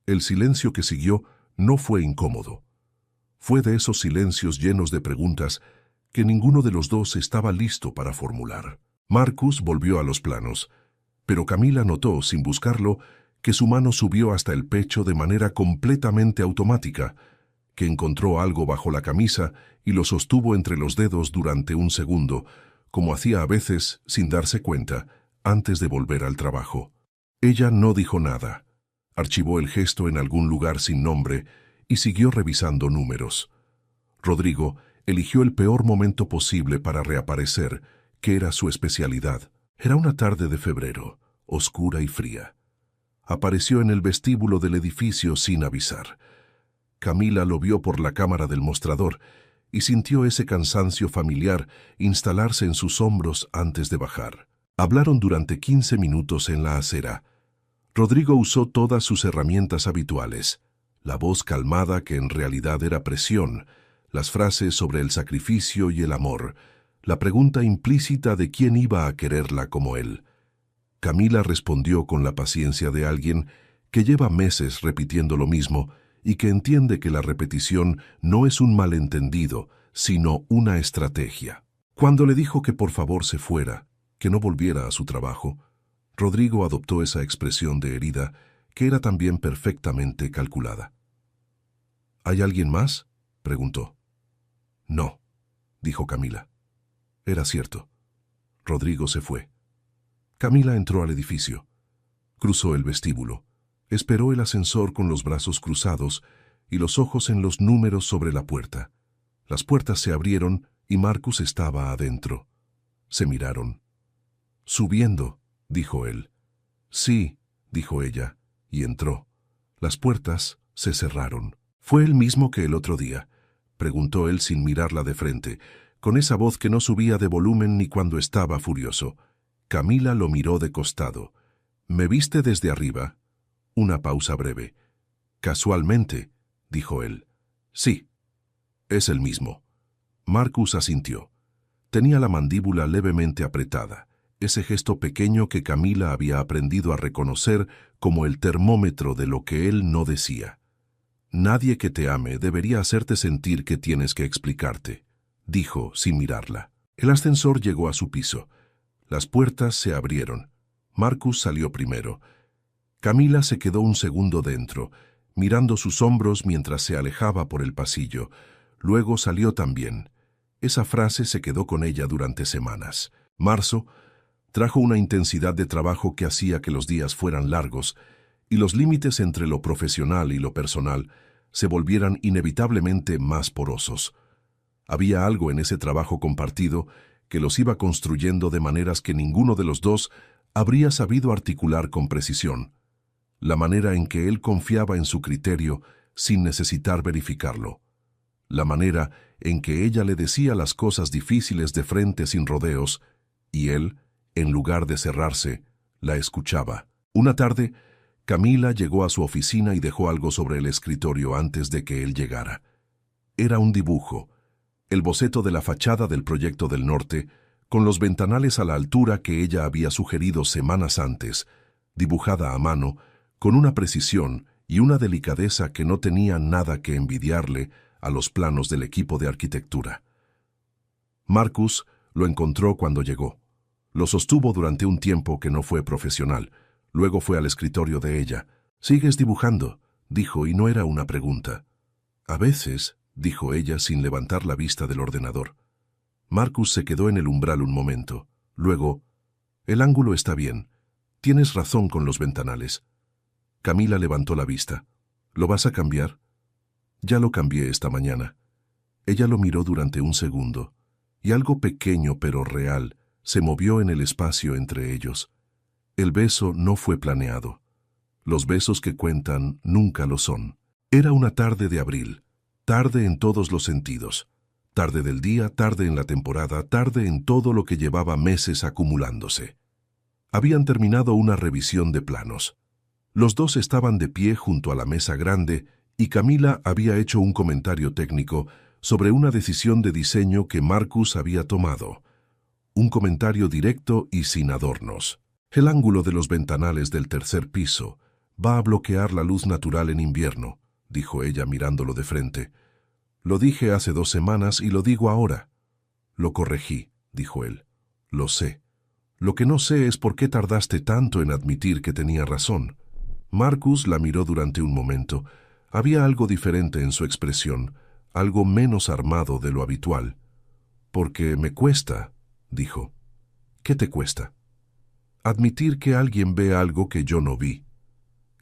El silencio que siguió no fue incómodo. Fue de esos silencios llenos de preguntas que ninguno de los dos estaba listo para formular. Marcus volvió a los planos, pero Camila notó, sin buscarlo, que su mano subió hasta el pecho de manera completamente automática, que encontró algo bajo la camisa y lo sostuvo entre los dedos durante un segundo, como hacía a veces sin darse cuenta, antes de volver al trabajo. Ella no dijo nada. Archivó el gesto en algún lugar sin nombre y siguió revisando números. Rodrigo eligió el peor momento posible para reaparecer, que era su especialidad. Era una tarde de febrero, oscura y fría. Apareció en el vestíbulo del edificio sin avisar. Camila lo vio por la cámara del mostrador y sintió ese cansancio familiar instalarse en sus hombros antes de bajar. Hablaron durante 15 minutos en la acera. Rodrigo usó todas sus herramientas habituales, la voz calmada que en realidad era presión, las frases sobre el sacrificio y el amor, la pregunta implícita de quién iba a quererla como él. Camila respondió con la paciencia de alguien que lleva meses repitiendo lo mismo y que entiende que la repetición no es un malentendido, sino una estrategia. Cuando le dijo que por favor se fuera, que no volviera a su trabajo, Rodrigo adoptó esa expresión de herida que era también perfectamente calculada. ¿Hay alguien más?, preguntó. No, dijo Camila. Era cierto. Rodrigo se fue. Camila entró al edificio. Cruzó el vestíbulo. Esperó el ascensor con los brazos cruzados y los ojos en los números sobre la puerta. Las puertas se abrieron y Marcus estaba adentro. Se miraron. «Subiendo», dijo él. «Sí», dijo ella, y entró. Las puertas se cerraron. «¿Fue el mismo que el otro día?», preguntó él sin mirarla de frente, con esa voz que no subía de volumen ni cuando estaba furioso. Camila lo miró de costado. «¿Me viste desde arriba?». Una pausa breve. «Casualmente», dijo él. «Sí, es el mismo». Marcus asintió. Tenía la mandíbula levemente apretada, ese gesto pequeño que Camila había aprendido a reconocer como el termómetro de lo que él no decía. «Nadie que te ame debería hacerte sentir que tienes que explicarte», dijo sin mirarla. El ascensor llegó a su piso. Las puertas se abrieron. Marcus salió primero. Camila se quedó un segundo dentro, mirando sus hombros mientras se alejaba por el pasillo. Luego salió también. Esa frase se quedó con ella durante semanas. Marzo trajo una intensidad de trabajo que hacía que los días fueran largos y los límites entre lo profesional y lo personal se volvieran inevitablemente más porosos. Había algo en ese trabajo compartido que los iba construyendo de maneras que ninguno de los dos habría sabido articular con precisión. La manera en que él confiaba en su criterio sin necesitar verificarlo. La manera en que ella le decía las cosas difíciles de frente sin rodeos, y él, en lugar de cerrarse, la escuchaba. Una tarde, Camila llegó a su oficina y dejó algo sobre el escritorio antes de que él llegara. Era un dibujo, el boceto de la fachada del proyecto del norte, con los ventanales a la altura que ella había sugerido semanas antes, dibujada a mano, con una precisión y una delicadeza que no tenía nada que envidiarle a los planos del equipo de arquitectura. Marcus lo encontró cuando llegó. Lo sostuvo durante un tiempo que no fue profesional. Luego fue al escritorio de ella. «¿Sigues dibujando?», dijo, y no era una pregunta. «A veces», dijo ella sin levantar la vista del ordenador. Marcus se quedó en el umbral un momento. Luego, «El ángulo está bien. Tienes razón con los ventanales». Camila levantó la vista. «¿Lo vas a cambiar?». «Ya lo cambié esta mañana». Ella lo miró durante un segundo, y algo pequeño pero real se movió en el espacio entre ellos. El beso no fue planeado. Los besos que cuentan nunca lo son. Era una tarde de abril, tarde en todos los sentidos. Tarde del día, tarde en la temporada, tarde en todo lo que llevaba meses acumulándose. Habían terminado una revisión de planos. Los dos estaban de pie junto a la mesa grande y Camila había hecho un comentario técnico sobre una decisión de diseño que Marcus había tomado. Un comentario directo y sin adornos. «El ángulo de los ventanales del tercer piso va a bloquear la luz natural en invierno», dijo ella mirándolo de frente. «Lo dije hace 2 semanas y lo digo ahora». «Lo corregí», dijo él. «Lo sé. Lo que no sé es por qué tardaste tanto en admitir que tenía razón». Marcus la miró durante un momento. Había algo diferente en su expresión, algo menos armado de lo habitual. «Porque me cuesta», dijo. «¿Qué te cuesta?» «Admitir que alguien ve algo que yo no vi».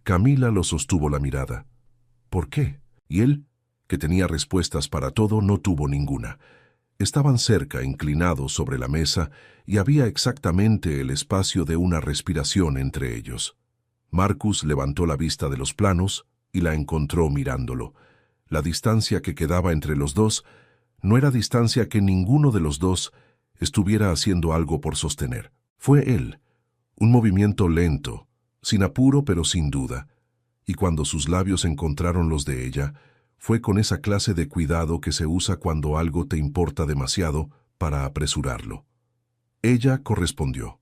Camila lo sostuvo la mirada. «¿Por qué?». Y él, que tenía respuestas para todo, no tuvo ninguna. Estaban cerca, inclinados sobre la mesa, y había exactamente el espacio de una respiración entre ellos. Marcus levantó la vista de los planos y la encontró mirándolo. La distancia que quedaba entre los dos no era distancia que ninguno de los dos estuviera haciendo algo por sostener. Fue él, un movimiento lento, sin apuro pero sin duda, y cuando sus labios encontraron los de ella, fue con esa clase de cuidado que se usa cuando algo te importa demasiado para apresurarlo. Ella correspondió.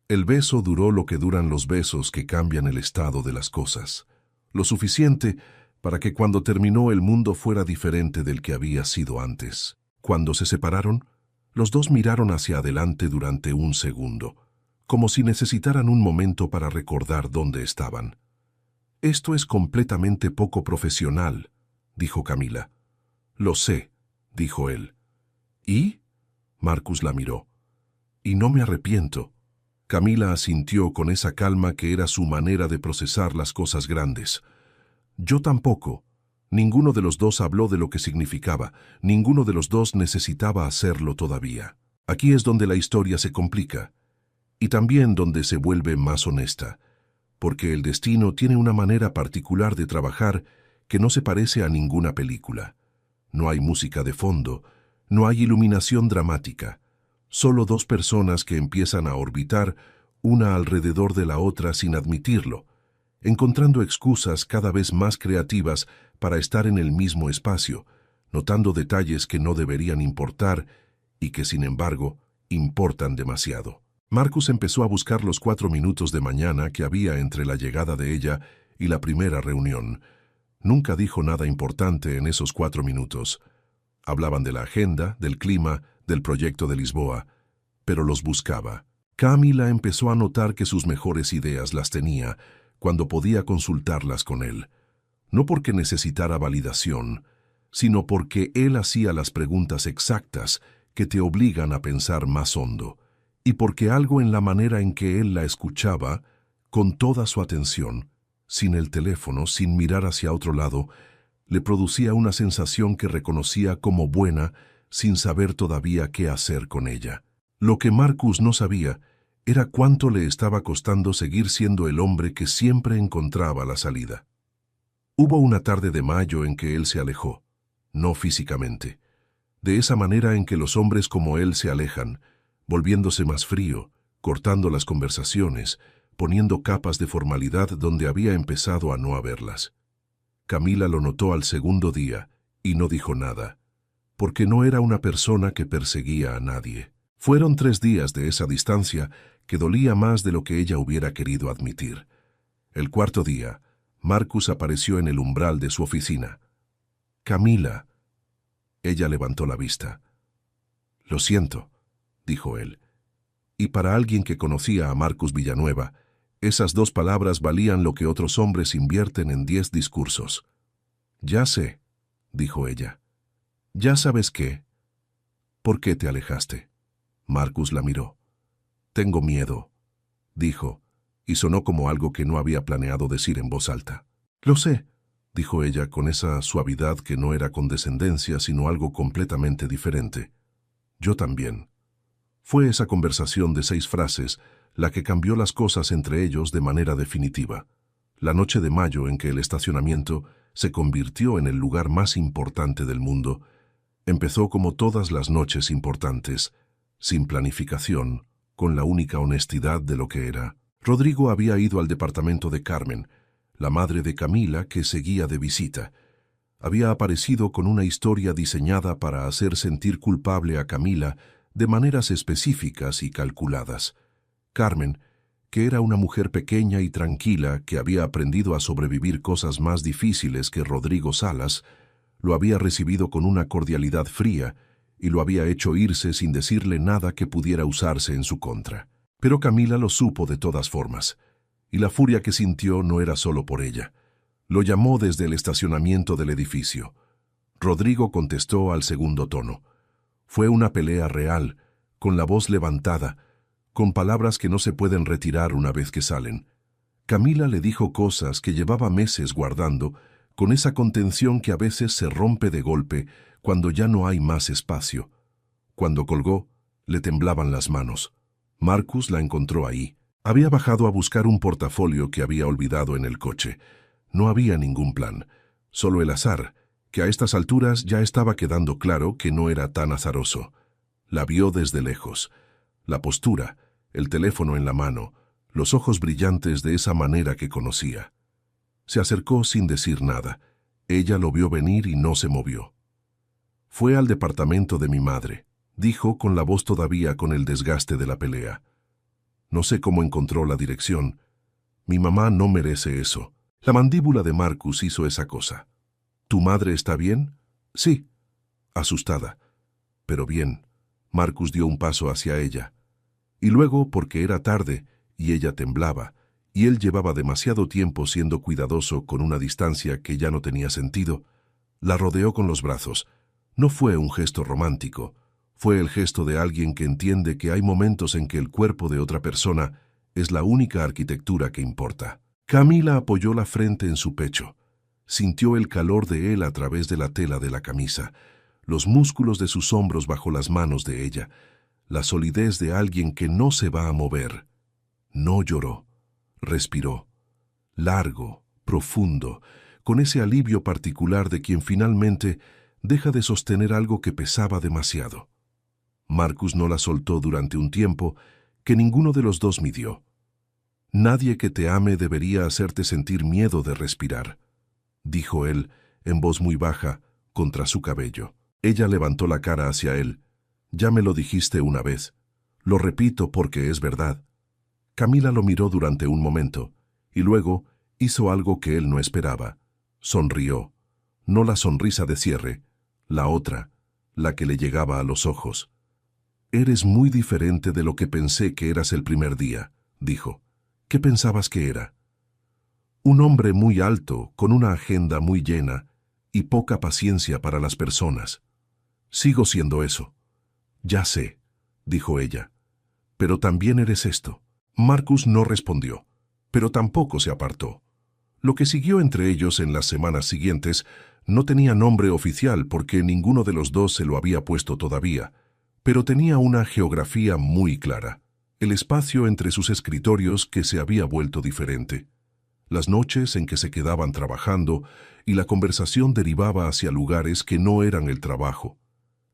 El beso duró lo que duran los besos que cambian el estado de las cosas, lo suficiente para que cuando terminó el mundo fuera diferente del que había sido antes. Cuando se separaron, Los dos miraron hacia adelante durante un segundo, como si necesitaran un momento para recordar dónde estaban. «Esto es completamente poco profesional», dijo Camila. «Lo sé», dijo él. «¿Y?» Marcus la miró. «Y no me arrepiento». Camila asintió con esa calma que era su manera de procesar las cosas grandes. «Yo tampoco». Ninguno de los dos habló de lo que significaba, ninguno de los dos necesitaba hacerlo todavía. Aquí es donde la historia se complica, y también donde se vuelve más honesta, porque el destino tiene una manera particular de trabajar que no se parece a ninguna película. No hay música de fondo, no hay iluminación dramática, solo dos personas que empiezan a orbitar una alrededor de la otra sin admitirlo, encontrando excusas cada vez más creativas para estar en el mismo espacio, notando detalles que no deberían importar y que, sin embargo, importan demasiado. Marcus empezó a buscar los 4 minutos de mañana que había entre la llegada de ella y la primera reunión. Nunca dijo nada importante en esos 4 minutos. Hablaban de la agenda, del clima, del proyecto de Lisboa, pero los buscaba. Camila empezó a notar que sus mejores ideas las tenía cuando podía consultarlas con él. No porque necesitara validación, sino porque él hacía las preguntas exactas que te obligan a pensar más hondo, y porque algo en la manera en que él la escuchaba, con toda su atención, sin el teléfono, sin mirar hacia otro lado, le producía una sensación que reconocía como buena sin saber todavía qué hacer con ella. Lo que Marcus no sabía era cuánto le estaba costando seguir siendo el hombre que siempre encontraba la salida. Hubo una tarde de mayo en que él se alejó, no físicamente, de esa manera en que los hombres como él se alejan, volviéndose más frío, cortando las conversaciones, poniendo capas de formalidad donde había empezado a no haberlas. Camila lo notó al segundo día y no dijo nada, porque no era una persona que perseguía a nadie. Fueron 3 días de esa distancia que dolía más de lo que ella hubiera querido admitir. El 4.º día, Marcus apareció en el umbral de su oficina. «Camila». Ella levantó la vista. «Lo siento», dijo él. Y para alguien que conocía a Marcus Villanueva, esas 2 palabras valían lo que otros hombres invierten en 10 discursos. «Ya sé», dijo ella. «¿Ya sabes qué? ¿Por qué te alejaste?» Marcus la miró. «Tengo miedo», dijo, y sonó como algo que no había planeado decir en voz alta. «Lo sé», dijo ella con esa suavidad que no era condescendencia, sino algo completamente diferente. «Yo también». Fue esa conversación de 6 frases la que cambió las cosas entre ellos de manera definitiva. La noche de mayo en que el estacionamiento se convirtió en el lugar más importante del mundo, empezó como todas las noches importantes, sin planificación, con la única honestidad de lo que era. Rodrigo había ido al departamento de Carmen, la madre de Camila, que seguía de visita. Había aparecido con una historia diseñada para hacer sentir culpable a Camila de maneras específicas y calculadas. Carmen, que era una mujer pequeña y tranquila que había aprendido a sobrevivir cosas más difíciles que Rodrigo Salas, lo había recibido con una cordialidad fría y lo había hecho irse sin decirle nada que pudiera usarse en su contra. Pero Camila lo supo de todas formas, y la furia que sintió no era solo por ella. Lo llamó desde el estacionamiento del edificio. Rodrigo contestó al segundo tono. Fue una pelea real, con la voz levantada, con palabras que no se pueden retirar una vez que salen. Camila le dijo cosas que llevaba meses guardando, con esa contención que a veces se rompe de golpe cuando ya no hay más espacio. Cuando colgó, le temblaban las manos. Marcus la encontró ahí. Había bajado a buscar un portafolio que había olvidado en el coche. No había ningún plan, solo el azar, que a estas alturas ya estaba quedando claro que no era tan azaroso. La vio desde lejos. La postura, el teléfono en la mano, los ojos brillantes de esa manera que conocía. Se acercó sin decir nada. Ella lo vio venir y no se movió. «Fue al departamento de mi madre», dijo con la voz todavía con el desgaste de la pelea. «No sé cómo encontró la dirección. Mi mamá no merece eso». La mandíbula de Marcus hizo esa cosa. «¿Tu madre está bien?» «Sí». Asustada. «Pero bien». Marcus dio un paso hacia ella. Y luego, porque era tarde, y ella temblaba, y él llevaba demasiado tiempo siendo cuidadoso con una distancia que ya no tenía sentido, la rodeó con los brazos. No fue un gesto romántico, fue el gesto de alguien que entiende que hay momentos en que el cuerpo de otra persona es la única arquitectura que importa. Camila apoyó la frente en su pecho. Sintió el calor de él a través de la tela de la camisa, los músculos de sus hombros bajo las manos de ella, la solidez de alguien que no se va a mover. No lloró, respiró, largo, profundo, con ese alivio particular de quien finalmente deja de sostener algo que pesaba demasiado. Marcus no la soltó durante un tiempo que ninguno de los dos midió. Nadie que te ame debería hacerte sentir miedo de respirar, dijo él, en voz muy baja, contra su cabello. Ella levantó la cara hacia él. Ya me lo dijiste una vez. Lo repito porque es verdad. Camila lo miró durante un momento, y luego hizo algo que él no esperaba. Sonrió. No la sonrisa de cierre, la otra, la que le llegaba a los ojos. Eres muy diferente de lo que pensé que eras el primer día, dijo. ¿Qué pensabas que era? Un hombre muy alto, con una agenda muy llena y poca paciencia para las personas. Sigo siendo eso. Ya sé, dijo ella. Pero también eres esto. Marcus no respondió, pero tampoco se apartó. Lo que siguió entre ellos en las semanas siguientes no tenía nombre oficial porque ninguno de los dos se lo había puesto todavía, pero tenía una geografía muy clara. El espacio entre sus escritorios que se había vuelto diferente. Las noches en que se quedaban trabajando y la conversación derivaba hacia lugares que no eran el trabajo.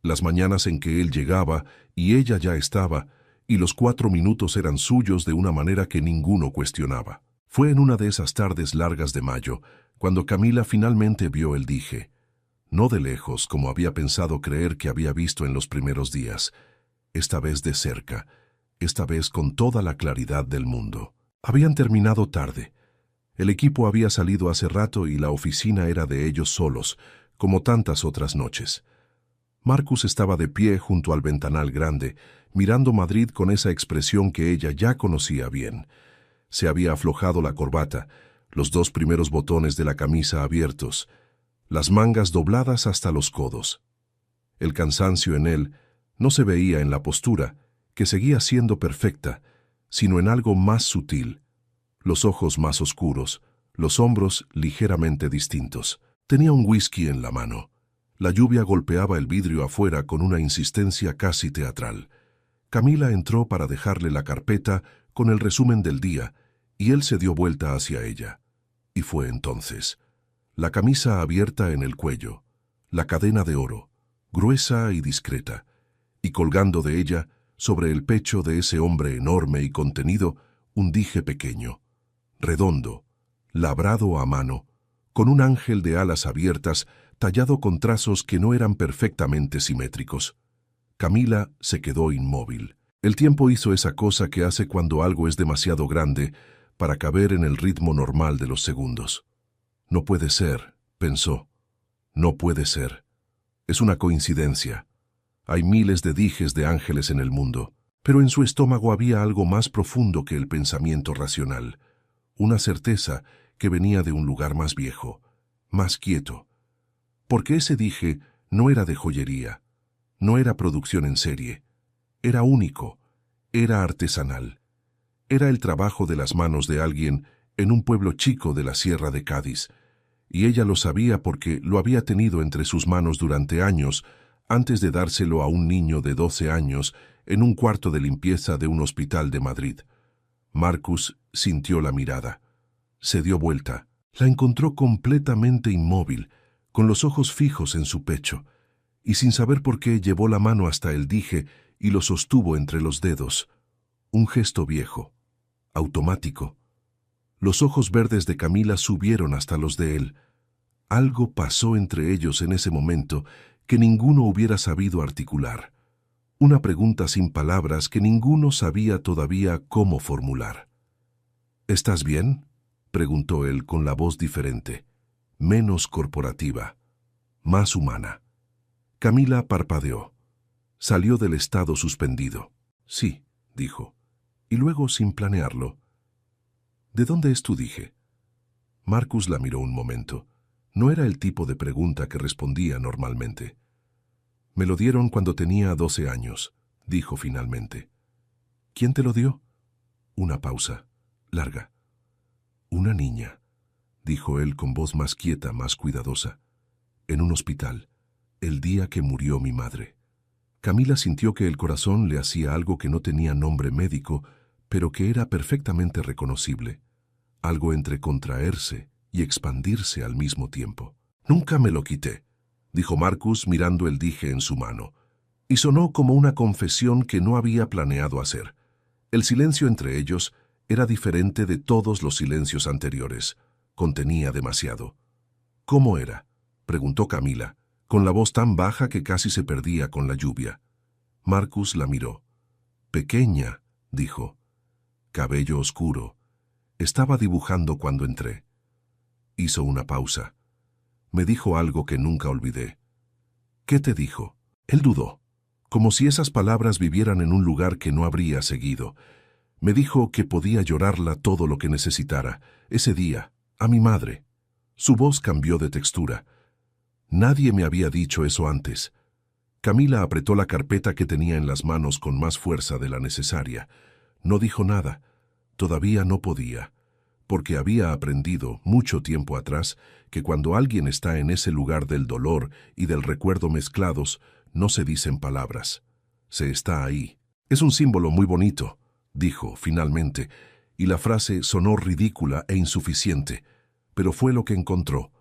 Las mañanas en que él llegaba y ella ya estaba, y los 4 minutos eran suyos de una manera que ninguno cuestionaba. Fue en una de esas tardes largas de mayo, cuando Camila finalmente vio el dije. No de lejos, como había pensado creer que había visto en los primeros días. Esta vez de cerca, esta vez con toda la claridad del mundo. Habían terminado tarde. El equipo había salido hace rato y la oficina era de ellos solos, como tantas otras noches. Marcus estaba de pie junto al ventanal grande, mirando Madrid con esa expresión que ella ya conocía bien. Se había aflojado la corbata, los 2 primeros botones de la camisa abiertos, las mangas dobladas hasta los codos. El cansancio en él no se veía en la postura, que seguía siendo perfecta, sino en algo más sutil. Los ojos más oscuros, los hombros ligeramente distintos. Tenía un whisky en la mano. La lluvia golpeaba el vidrio afuera con una insistencia casi teatral. Camila entró para dejarle la carpeta con el resumen del día, y él se dio vuelta hacia ella. Y fue entonces. La camisa abierta en el cuello, la cadena de oro, gruesa y discreta, y colgando de ella, sobre el pecho de ese hombre enorme y contenido, un dije pequeño, redondo, labrado a mano, con un ángel de alas abiertas, tallado con trazos que no eran perfectamente simétricos. Camila se quedó inmóvil. El tiempo hizo esa cosa que hace cuando algo es demasiado grande para caber en el ritmo normal de los segundos. No puede ser, pensó. No puede ser. Es una coincidencia. Hay miles de dijes de ángeles en el mundo, pero en su estómago había algo más profundo que el pensamiento racional, una certeza que venía de un lugar más viejo, más quieto. Porque ese dije no era de joyería, no era producción en serie, era único, era artesanal, era el trabajo de las manos de alguien en un pueblo chico de la Sierra de Cádiz, y ella lo sabía porque lo había tenido entre sus manos durante años, antes de dárselo a un niño de 12 años en un cuarto de limpieza de un hospital de Madrid. Marcus sintió la mirada. Se dio vuelta. La encontró completamente inmóvil, con los ojos fijos en su pecho, y sin saber por qué llevó la mano hasta el dije y lo sostuvo entre los dedos. Un gesto viejo, automático. Los ojos verdes de Camila subieron hasta los de él. Algo pasó entre ellos en ese momento que ninguno hubiera sabido articular. Una pregunta sin palabras que ninguno sabía todavía cómo formular. ¿Estás bien?, preguntó él con la voz diferente, menos corporativa, más humana. Camila parpadeó. Salió del estado suspendido. Sí, dijo. Y luego, sin planearlo, ¿de dónde es tu dije? Marcus la miró un momento. No era el tipo de pregunta que respondía normalmente. Me lo dieron cuando tenía 12 años, dijo finalmente. ¿Quién te lo dio? Una pausa, larga. Una niña, dijo él con voz más quieta, más cuidadosa. En un hospital, el día que murió mi madre. Camila sintió que el corazón le hacía algo que no tenía nombre médico, pero que era perfectamente reconocible. Algo entre contraerse y expandirse al mismo tiempo. Nunca me lo quité, dijo Marcus mirando el dije en su mano, y sonó como una confesión que no había planeado hacer. El silencio entre ellos era diferente de todos los silencios anteriores. Contenía demasiado. ¿Cómo era?, preguntó Camila, con la voz tan baja que casi se perdía con la lluvia. Marcus la miró. Pequeña, dijo. Cabello oscuro. Estaba dibujando cuando entré. Hizo una pausa. Me dijo algo que nunca olvidé. ¿Qué te dijo? Él dudó, como si esas palabras vivieran en un lugar que no habría seguido. Me dijo que podía llorarla todo lo que necesitara, ese día, a mi madre. Su voz cambió de textura. Nadie me había dicho eso antes. Camila apretó la carpeta que tenía en las manos con más fuerza de la necesaria. No dijo nada. Todavía no podía, porque había aprendido, mucho tiempo atrás, que cuando alguien está en ese lugar del dolor y del recuerdo mezclados, no se dicen palabras. Se está ahí. Es un símbolo muy bonito, dijo, finalmente, y la frase sonó ridícula e insuficiente, pero fue lo que encontró.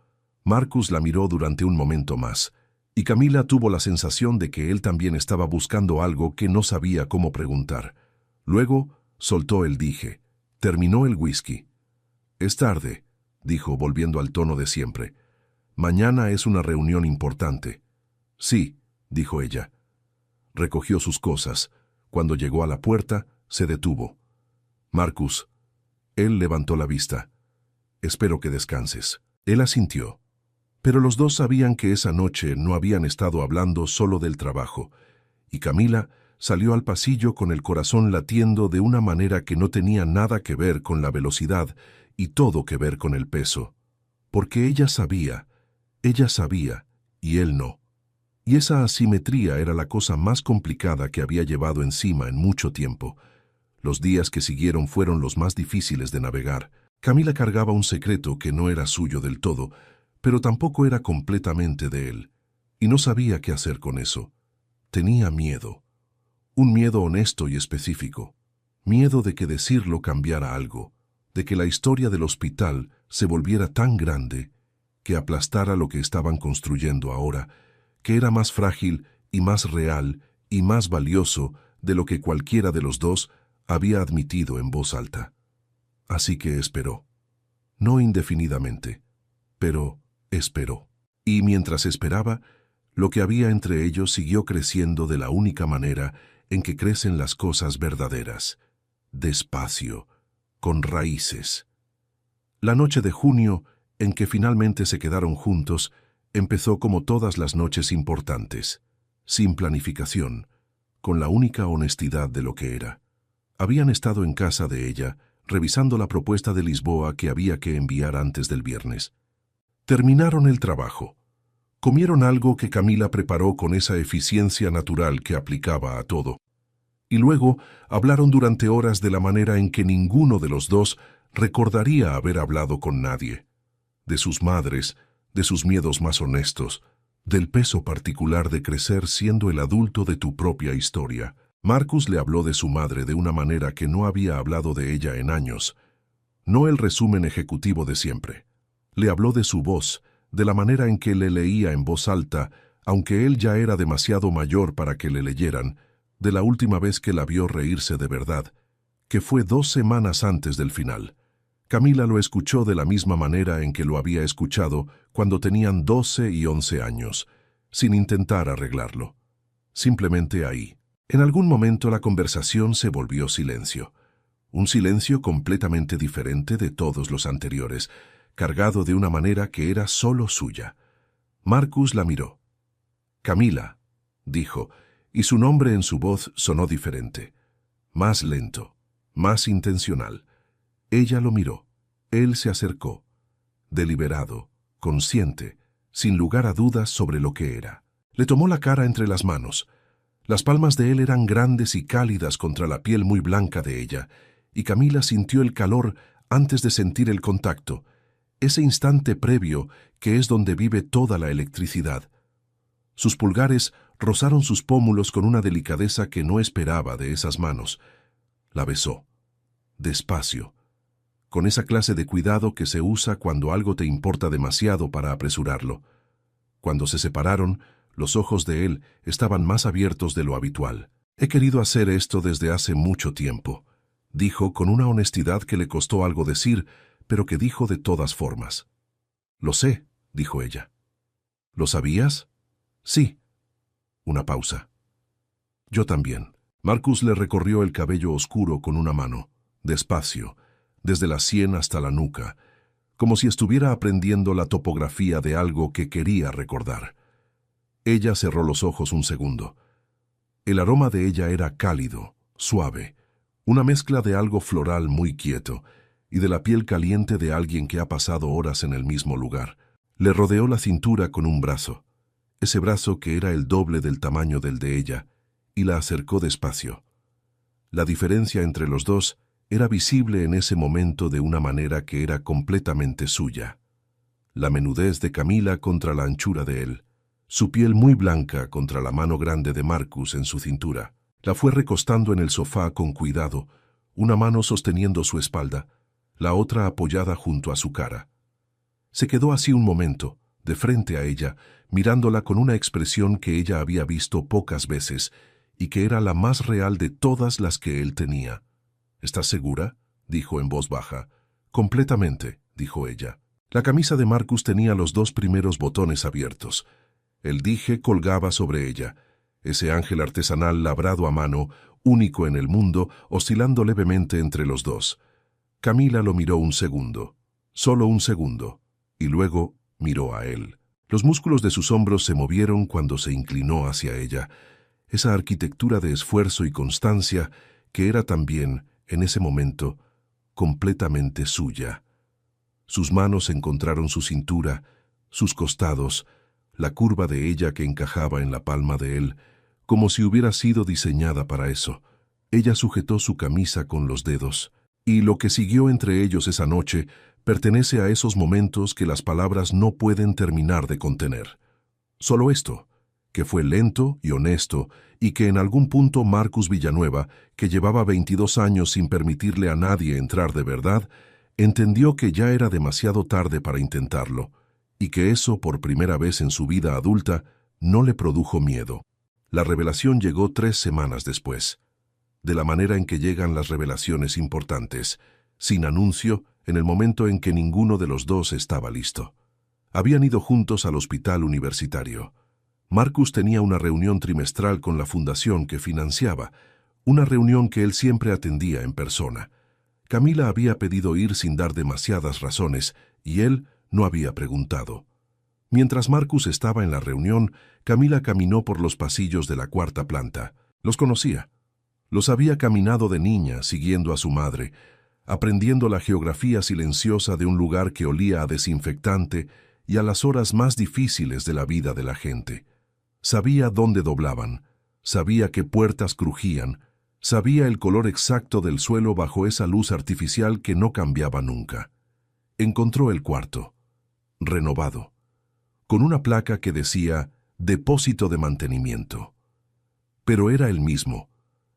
Marcus la miró durante un momento más, y Camila tuvo la sensación de que él también estaba buscando algo que no sabía cómo preguntar. Luego soltó el dije. Terminó el whisky. Es tarde, dijo volviendo al tono de siempre. Mañana es una reunión importante. Sí, dijo ella. Recogió sus cosas. Cuando llegó a la puerta, se detuvo. Marcus. Él levantó la vista. Espero que descanses. Él asintió. Pero los dos sabían que esa noche no habían estado hablando solo del trabajo, y Camila salió al pasillo con el corazón latiendo de una manera que no tenía nada que ver con la velocidad y todo que ver con el peso. Porque ella sabía, y él no. Y esa asimetría era la cosa más complicada que había llevado encima en mucho tiempo. Los días que siguieron fueron los más difíciles de navegar. Camila cargaba un secreto que no era suyo del todo, pero tampoco era completamente de él, y no sabía qué hacer con eso. Tenía miedo. Un miedo honesto y específico. Miedo de que decirlo cambiara algo, de que la historia del hospital se volviera tan grande, que aplastara lo que estaban construyendo ahora, que era más frágil y más real y más valioso de lo que cualquiera de los dos había admitido en voz alta. Así que esperó. No indefinidamente, pero esperó. Y mientras esperaba, lo que había entre ellos siguió creciendo de la única manera en que crecen las cosas verdaderas, despacio, con raíces. La noche de junio, en que finalmente se quedaron juntos, empezó como todas las noches importantes, sin planificación, con la única honestidad de lo que era. Habían estado en casa de ella, revisando la propuesta de Lisboa que había que enviar antes del viernes. Terminaron el trabajo. Comieron algo que Camila preparó con esa eficiencia natural que aplicaba a todo. Y luego hablaron durante horas de la manera en que ninguno de los dos recordaría haber hablado con nadie. De sus madres, de sus miedos más honestos, del peso particular de crecer siendo el adulto de tu propia historia. Marcus le habló de su madre de una manera que no había hablado de ella en años. No el resumen ejecutivo de siempre. Le habló de su voz, de la manera en que le leía en voz alta, aunque él ya era demasiado mayor para que le leyeran, de la última vez que la vio reírse de verdad, que fue 2 semanas antes del final. Camila lo escuchó de la misma manera en que lo había escuchado cuando tenían 12 y 11 años, sin intentar arreglarlo. Simplemente ahí. En algún momento la conversación se volvió silencio. Un silencio completamente diferente de todos los anteriores, cargado de una manera que era solo suya. Marcus la miró. «Camila», dijo, y su nombre en su voz sonó diferente, más lento, más intencional. Ella lo miró. Él se acercó, deliberado, consciente, sin lugar a dudas sobre lo que era. Le tomó la cara entre las manos. Las palmas de él eran grandes y cálidas contra la piel muy blanca de ella, y Camila sintió el calor antes de sentir el contacto, ese instante previo que es donde vive toda la electricidad. Sus pulgares rozaron sus pómulos con una delicadeza que no esperaba de esas manos. La besó, despacio, con esa clase de cuidado que se usa cuando algo te importa demasiado para apresurarlo. Cuando se separaron, los ojos de él estaban más abiertos de lo habitual. «He querido hacer esto desde hace mucho tiempo», dijo con una honestidad que le costó algo decir, pero que dijo de todas formas. «Lo sé», dijo ella. «¿Lo sabías?» «Sí». Una pausa. «Yo también». Marcus le recorrió el cabello oscuro con una mano, despacio, desde la sien hasta la nuca, como si estuviera aprendiendo la topografía de algo que quería recordar. Ella cerró los ojos un segundo. El aroma de ella era cálido, suave, una mezcla de algo floral muy quieto y de la piel caliente de alguien que ha pasado horas en el mismo lugar. Le rodeó la cintura con un brazo, ese brazo que era el doble del tamaño del de ella, y la acercó despacio. La diferencia entre los dos era visible en ese momento de una manera que era completamente suya. La menudez de Camila contra la anchura de él, su piel muy blanca contra la mano grande de Marcus en su cintura. La fue recostando en el sofá con cuidado, una mano sosteniendo su espalda, la otra apoyada junto a su cara. Se quedó así un momento, de frente a ella, mirándola con una expresión que ella había visto pocas veces y que era la más real de todas las que él tenía. «¿Estás segura?», dijo en voz baja. «Completamente», dijo ella. La camisa de Marcus tenía los dos primeros botones abiertos. El dije colgaba sobre ella, ese ángel artesanal labrado a mano, único en el mundo, oscilando levemente entre los dos. Camila lo miró un segundo, solo un segundo, y luego miró a él. Los músculos de sus hombros se movieron cuando se inclinó hacia ella, esa arquitectura de esfuerzo y constancia que era también, en ese momento, completamente suya. Sus manos encontraron su cintura, sus costados, la curva de ella que encajaba en la palma de él, como si hubiera sido diseñada para eso. Ella sujetó su camisa con los dedos, y lo que siguió entre ellos esa noche pertenece a esos momentos que las palabras no pueden terminar de contener. Solo esto, que fue lento y honesto, y que en algún punto Marcus Villanueva, que llevaba 22 años sin permitirle a nadie entrar de verdad, entendió que ya era demasiado tarde para intentarlo, y que eso, por primera vez en su vida adulta, no le produjo miedo. La revelación llegó 3 semanas después, de la manera en que llegan las revelaciones importantes, sin anuncio, en el momento en que ninguno de los dos estaba listo. Habían ido juntos al hospital universitario. Marcus tenía una reunión trimestral con la fundación que financiaba, una reunión que él siempre atendía en persona. Camila había pedido ir sin dar demasiadas razones, y él no había preguntado. Mientras Marcus estaba en la reunión, Camila caminó por los pasillos de la 4ª planta. Los conocía. Los había caminado de niña, siguiendo a su madre, aprendiendo la geografía silenciosa de un lugar que olía a desinfectante y a las horas más difíciles de la vida de la gente. Sabía dónde doblaban, sabía qué puertas crujían, sabía el color exacto del suelo bajo esa luz artificial que no cambiaba nunca. Encontró el cuarto, renovado, con una placa que decía «Depósito de mantenimiento». Pero era el mismo,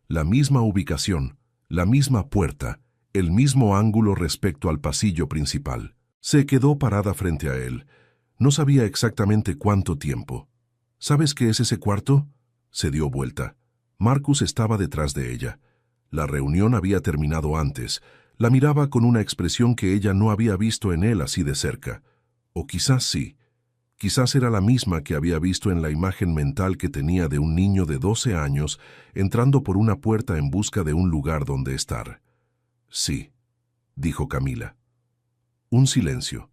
la misma ubicación, la misma puerta, el mismo ángulo respecto al pasillo principal. Se quedó parada frente a él. No sabía exactamente cuánto tiempo. «¿Sabes qué es ese cuarto?». Se dio vuelta. Marcus estaba detrás de ella. La reunión había terminado antes. La miraba con una expresión que ella no había visto en él así de cerca. O quizás sí. Quizás era la misma que había visto en la imagen mental que tenía de un niño de 12 años entrando por una puerta en busca de un lugar donde estar. «Sí», dijo Camila. Un silencio.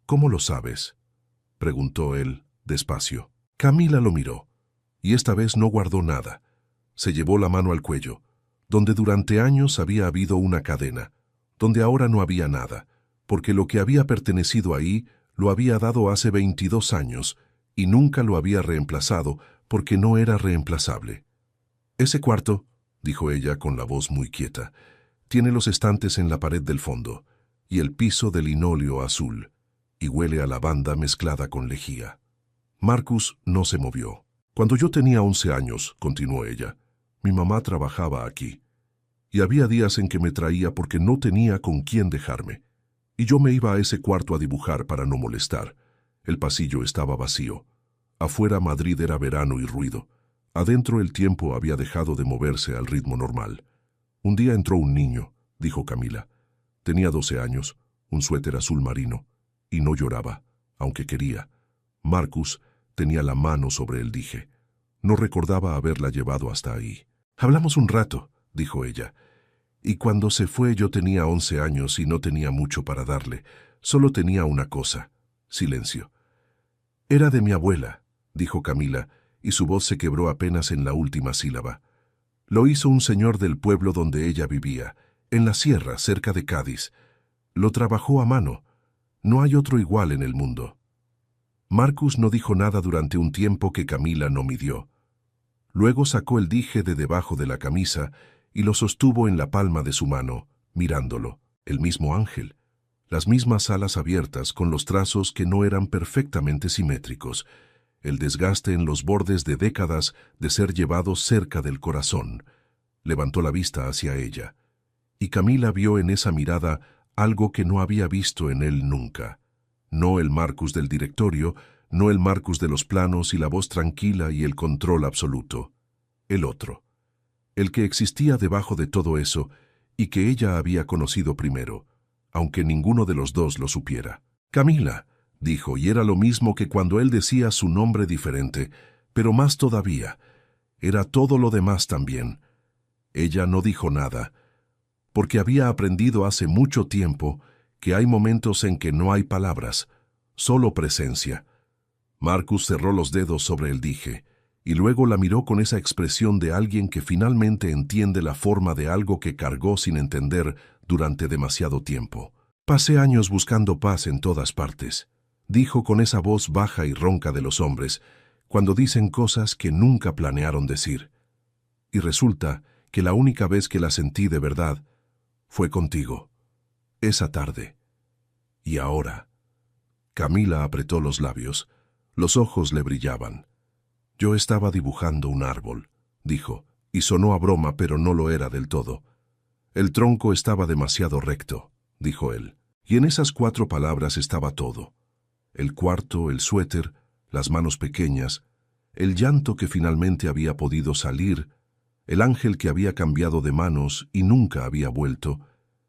«¿Cómo lo sabes?», preguntó él, despacio. Camila lo miró. Y esta vez no guardó nada. Se llevó la mano al cuello, donde durante años había habido una cadena, donde ahora no había nada, porque lo que había pertenecido ahí lo había dado hace 22 años y nunca lo había reemplazado porque no era reemplazable. «Ese cuarto», dijo ella con la voz muy quieta, «tiene los estantes en la pared del fondo y el piso de linóleo azul, y huele a lavanda mezclada con lejía». Marcus no se movió. «Cuando yo tenía 11 años», continuó ella, «mi mamá trabajaba aquí, y había días en que me traía porque no tenía con quién dejarme, y yo me iba a ese cuarto a dibujar para no molestar. El pasillo estaba vacío. Afuera Madrid era verano y ruido. Adentro el tiempo había dejado de moverse al ritmo normal. Un día entró un niño», dijo Camila. «Tenía 12 años, un suéter azul marino, y no lloraba, aunque quería. Marcus tenía la mano sobre el dije. No recordaba haberla llevado hasta ahí. «Hablamos un rato», dijo ella. «Y cuando se fue yo tenía 11 años y no tenía mucho para darle. Solo tenía una cosa: silencio». «Era de mi abuela», dijo Camila, y su voz se quebró apenas en la última sílaba. «Lo hizo un señor del pueblo donde ella vivía, en la sierra, cerca de Cádiz. Lo trabajó a mano. No hay otro igual en el mundo». Marcus no dijo nada durante un tiempo que Camila no midió. Luego sacó el dije de debajo de la camisa y lo sostuvo en la palma de su mano, mirándolo. El mismo ángel, las mismas alas abiertas con los trazos que no eran perfectamente simétricos, el desgaste en los bordes de décadas de ser llevados cerca del corazón. Levantó la vista hacia ella, y Camila vio en esa mirada algo que no había visto en él nunca. No el Marcus del directorio, no el Marcus de los planos y la voz tranquila y el control absoluto. El otro. El que existía debajo de todo eso y que ella había conocido primero, aunque ninguno de los dos lo supiera. «Camila», dijo, y era lo mismo que cuando él decía su nombre diferente, pero más todavía. Era todo lo demás también. Ella no dijo nada, porque había aprendido hace mucho tiempo que hay momentos en que no hay palabras, solo presencia. Marcus cerró los dedos sobre el dije, y luego la miró con esa expresión de alguien que finalmente entiende la forma de algo que cargó sin entender durante demasiado tiempo. «Pasé años buscando paz en todas partes», dijo con esa voz baja y ronca de los hombres, cuando dicen cosas que nunca planearon decir. «Y resulta que la única vez que la sentí de verdad fue contigo, esa tarde. Y ahora». Camila apretó los labios. Los ojos le brillaban. «Yo estaba dibujando un árbol», dijo, y sonó a broma, pero no lo era del todo. «El tronco estaba demasiado recto», dijo él, y en esas 4 palabras estaba todo. El cuarto, el suéter, las manos pequeñas, el llanto que finalmente había podido salir, el ángel que había cambiado de manos y nunca había vuelto,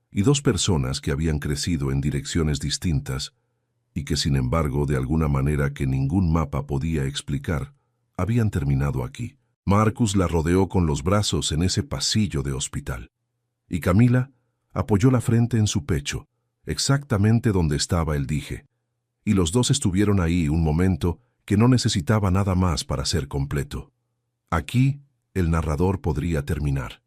y 2 personas que habían crecido en direcciones distintas, y que sin embargo, de alguna manera que ningún mapa podía explicar, habían terminado aquí. Marcus la rodeó con los brazos en ese pasillo de hospital, y Camila apoyó la frente en su pecho, exactamente donde estaba el dije, y los dos estuvieron ahí un momento que no necesitaba nada más para ser completo. Aquí el narrador podría terminar.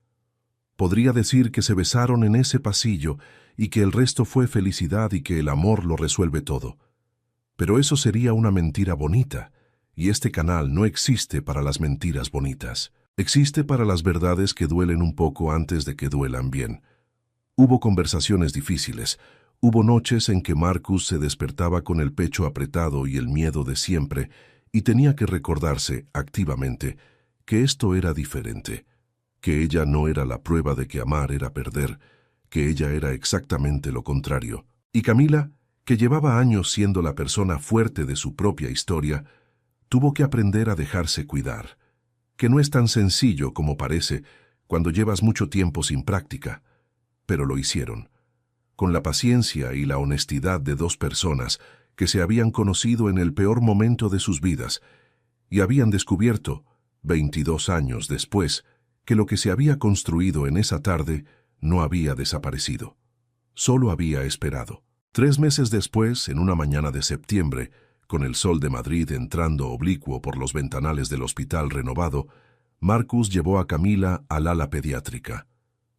Podría decir que se besaron en ese pasillo y que el resto fue felicidad y que el amor lo resuelve todo. Pero eso sería una mentira bonita, y este canal no existe para las mentiras bonitas. Existe para las verdades que duelen un poco antes de que duelan bien. Hubo conversaciones difíciles, hubo noches en que Marcus se despertaba con el pecho apretado y el miedo de siempre, y tenía que recordarse activamente que esto era diferente, que ella no era la prueba de que amar era perder, que ella era exactamente lo contrario. Y Camila, que llevaba años siendo la persona fuerte de su propia historia, tuvo que aprender a dejarse cuidar, que no es tan sencillo como parece cuando llevas mucho tiempo sin práctica, pero lo hicieron, con la paciencia y la honestidad de 2 personas que se habían conocido en el peor momento de sus vidas y habían descubierto, 22 años después, que lo que se había construido en esa tarde no había desaparecido, solo había esperado. 3 meses después, en una mañana de septiembre, Con el sol de Madrid entrando oblicuo por los ventanales del hospital renovado, Marcus llevó a Camila al ala pediátrica.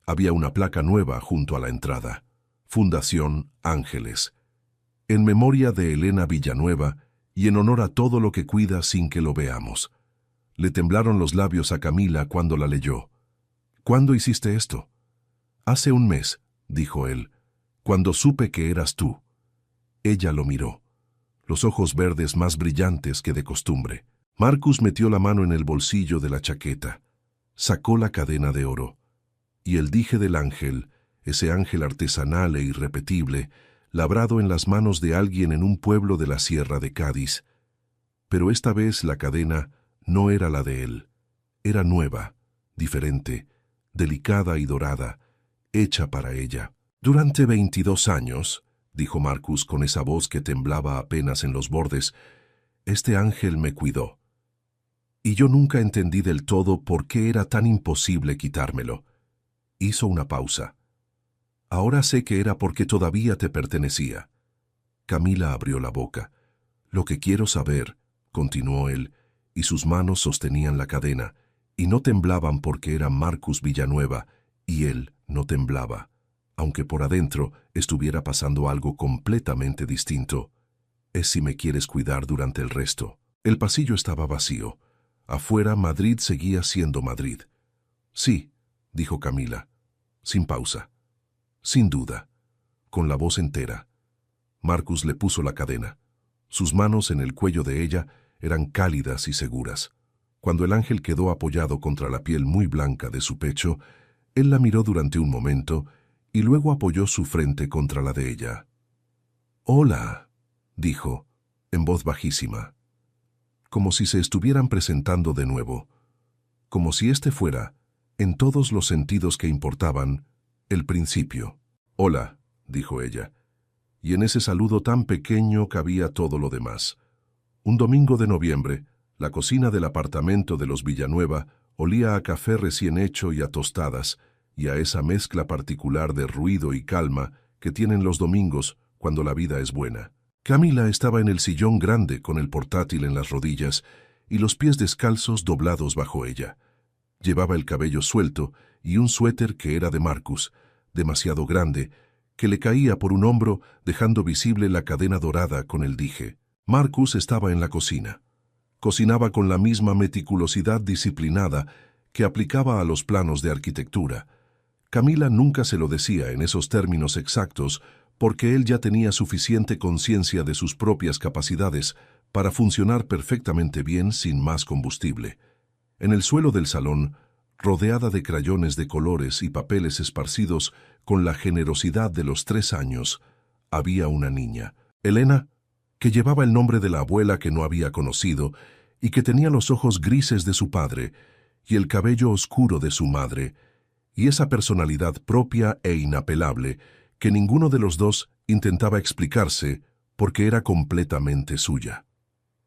Había una placa nueva junto a la entrada. Fundación Ángeles. En memoria de Elena Villanueva y en honor a todo lo que cuida sin que lo veamos. Le temblaron los labios a Camila cuando la leyó. ¿Cuándo hiciste esto? Hace un mes, dijo él, cuando supe que eras tú. Ella lo miró, los ojos verdes más brillantes que de costumbre. Marcus metió la mano en el bolsillo de la chaqueta, sacó la cadena de oro, y el dije del ángel, ese ángel artesanal e irrepetible, labrado en las manos de alguien en un pueblo de la sierra de Cádiz. Pero esta vez la cadena no era la de él, era nueva, diferente, delicada y dorada, hecha para ella. Durante 22 años, dijo Marcus con esa voz que temblaba apenas en los bordes, este ángel me cuidó. Y yo nunca entendí del todo por qué era tan imposible quitármelo. Hizo una pausa. Ahora sé que era porque todavía te pertenecía. Camila abrió la boca. Lo que quiero saber, continuó él, y sus manos sostenían la cadena, y no temblaban porque era Marcus Villanueva, y él no temblaba, aunque por adentro estuviera pasando algo completamente distinto. Es si me quieres cuidar durante el resto. El pasillo estaba vacío. Afuera Madrid seguía siendo Madrid. Sí, dijo Camila, sin pausa. Sin duda, con la voz entera. Marcus le puso la cadena. Sus manos en el cuello de ella eran cálidas y seguras. Cuando el ángel quedó apoyado contra la piel muy blanca de su pecho, él la miró durante un momento y luego apoyó su frente contra la de ella. «Hola», dijo, en voz bajísima, como si se estuvieran presentando de nuevo, como si este fuera, en todos los sentidos que importaban, el principio. «Hola», dijo ella, y en ese saludo tan pequeño cabía todo lo demás. Un domingo de noviembre, la cocina del apartamento de los Villanueva olía a café recién hecho y a tostadas, y a esa mezcla particular de ruido y calma que tienen los domingos cuando la vida es buena. Camila estaba en el sillón grande con el portátil en las rodillas y los pies descalzos doblados bajo ella. Llevaba el cabello suelto y un suéter que era de Marcus, demasiado grande, que le caía por un hombro dejando visible la cadena dorada con el dije. Marcus estaba en la cocina. Cocinaba con la misma meticulosidad disciplinada que aplicaba a los planos de arquitectura. Camila nunca se lo decía en esos términos exactos porque él ya tenía suficiente conciencia de sus propias capacidades para funcionar perfectamente bien sin más combustible. En el suelo del salón, rodeada de crayones de colores y papeles esparcidos con la generosidad de los 3 años, había una niña, Elena, que llevaba el nombre de la abuela que no había conocido y que tenía los ojos grises de su padre y el cabello oscuro de su madre, y esa personalidad propia e inapelable que ninguno de los dos intentaba explicarse porque era completamente suya.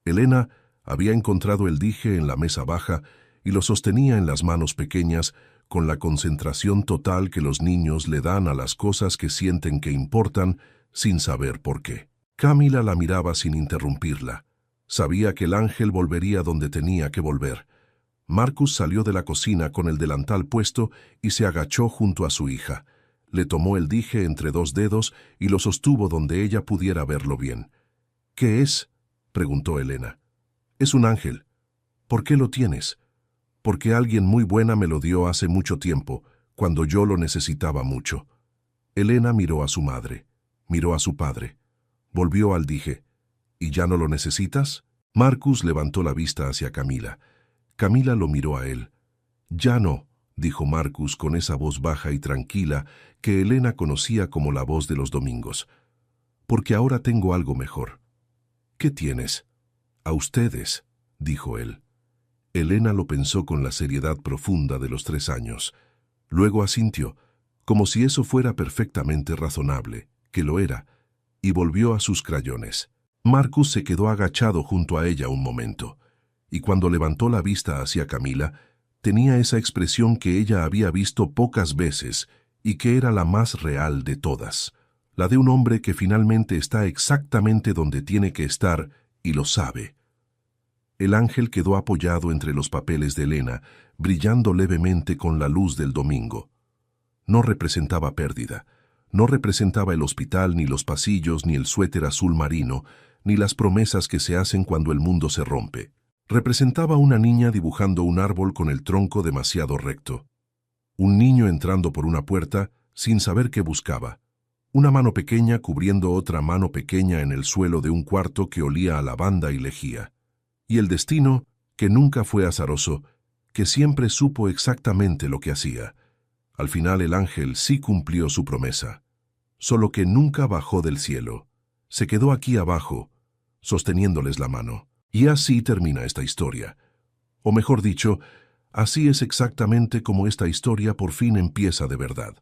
Elena había encontrado el dije en la mesa baja y lo sostenía en las manos pequeñas con la concentración total que los niños le dan a las cosas que sienten que importan sin saber por qué. Camila la miraba sin interrumpirla. Sabía que el ángel volvería donde tenía que volver. Marcus salió de la cocina con el delantal puesto y se agachó junto a su hija. Le tomó el dije entre 2 dedos y lo sostuvo donde ella pudiera verlo bien. «¿Qué es?», preguntó Elena. «Es un ángel». «¿Por qué lo tienes?» «Porque alguien muy buena me lo dio hace mucho tiempo, cuando yo lo necesitaba mucho». Elena miró a su madre, miró a su padre. Volvió al dije. «¿Y ya no lo necesitas?». Marcus levantó la vista hacia Camila. Camila lo miró a él. «Ya no», dijo Marcus con esa voz baja y tranquila que Elena conocía como la voz de los domingos. «Porque ahora tengo algo mejor». «¿Qué tienes?». «A ustedes», dijo él. Elena lo pensó con la seriedad profunda de los 3 años. Luego asintió, como si eso fuera perfectamente razonable, que lo era, y volvió a sus crayones. Marcus se quedó agachado junto a ella un momento, y cuando levantó la vista hacia Camila, tenía esa expresión que ella había visto pocas veces y que era la más real de todas, la de un hombre que finalmente está exactamente donde tiene que estar y lo sabe. El ángel quedó apoyado entre los papeles de Elena, brillando levemente con la luz del domingo. No representaba pérdida. No representaba el hospital, ni los pasillos, ni el suéter azul marino, ni las promesas que se hacen cuando el mundo se rompe. Representaba una niña dibujando un árbol con el tronco demasiado recto. Un niño entrando por una puerta sin saber qué buscaba. Una mano pequeña cubriendo otra mano pequeña en el suelo de un cuarto que olía a lavanda y lejía. Y el destino, que nunca fue azaroso, que siempre supo exactamente lo que hacía. Al final el ángel sí cumplió su promesa, solo que nunca bajó del cielo. Se quedó aquí abajo, sosteniéndoles la mano. Y así termina esta historia. O mejor dicho, así es exactamente como esta historia por fin empieza de verdad.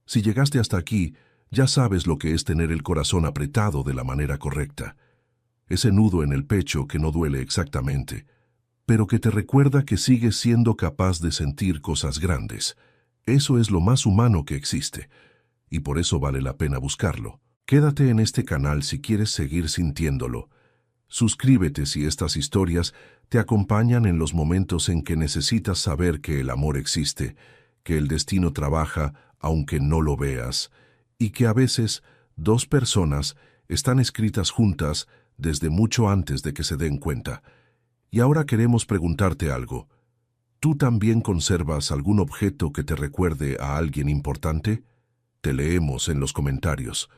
Si llegaste hasta aquí, ya sabes lo que es tener el corazón apretado de la manera correcta. Ese nudo en el pecho que no duele exactamente, pero que te recuerda que sigues siendo capaz de sentir cosas grandes. Eso es lo más humano que existe, y por eso vale la pena buscarlo. Quédate en este canal si quieres seguir sintiéndolo. Suscríbete si estas historias te acompañan en los momentos en que necesitas saber que el amor existe, que el destino trabaja aunque no lo veas, y que a veces dos personas están escritas juntas desde mucho antes de que se den cuenta. Y ahora queremos preguntarte algo. ¿Tú también conservas algún objeto que te recuerde a alguien importante? Te leemos en los comentarios.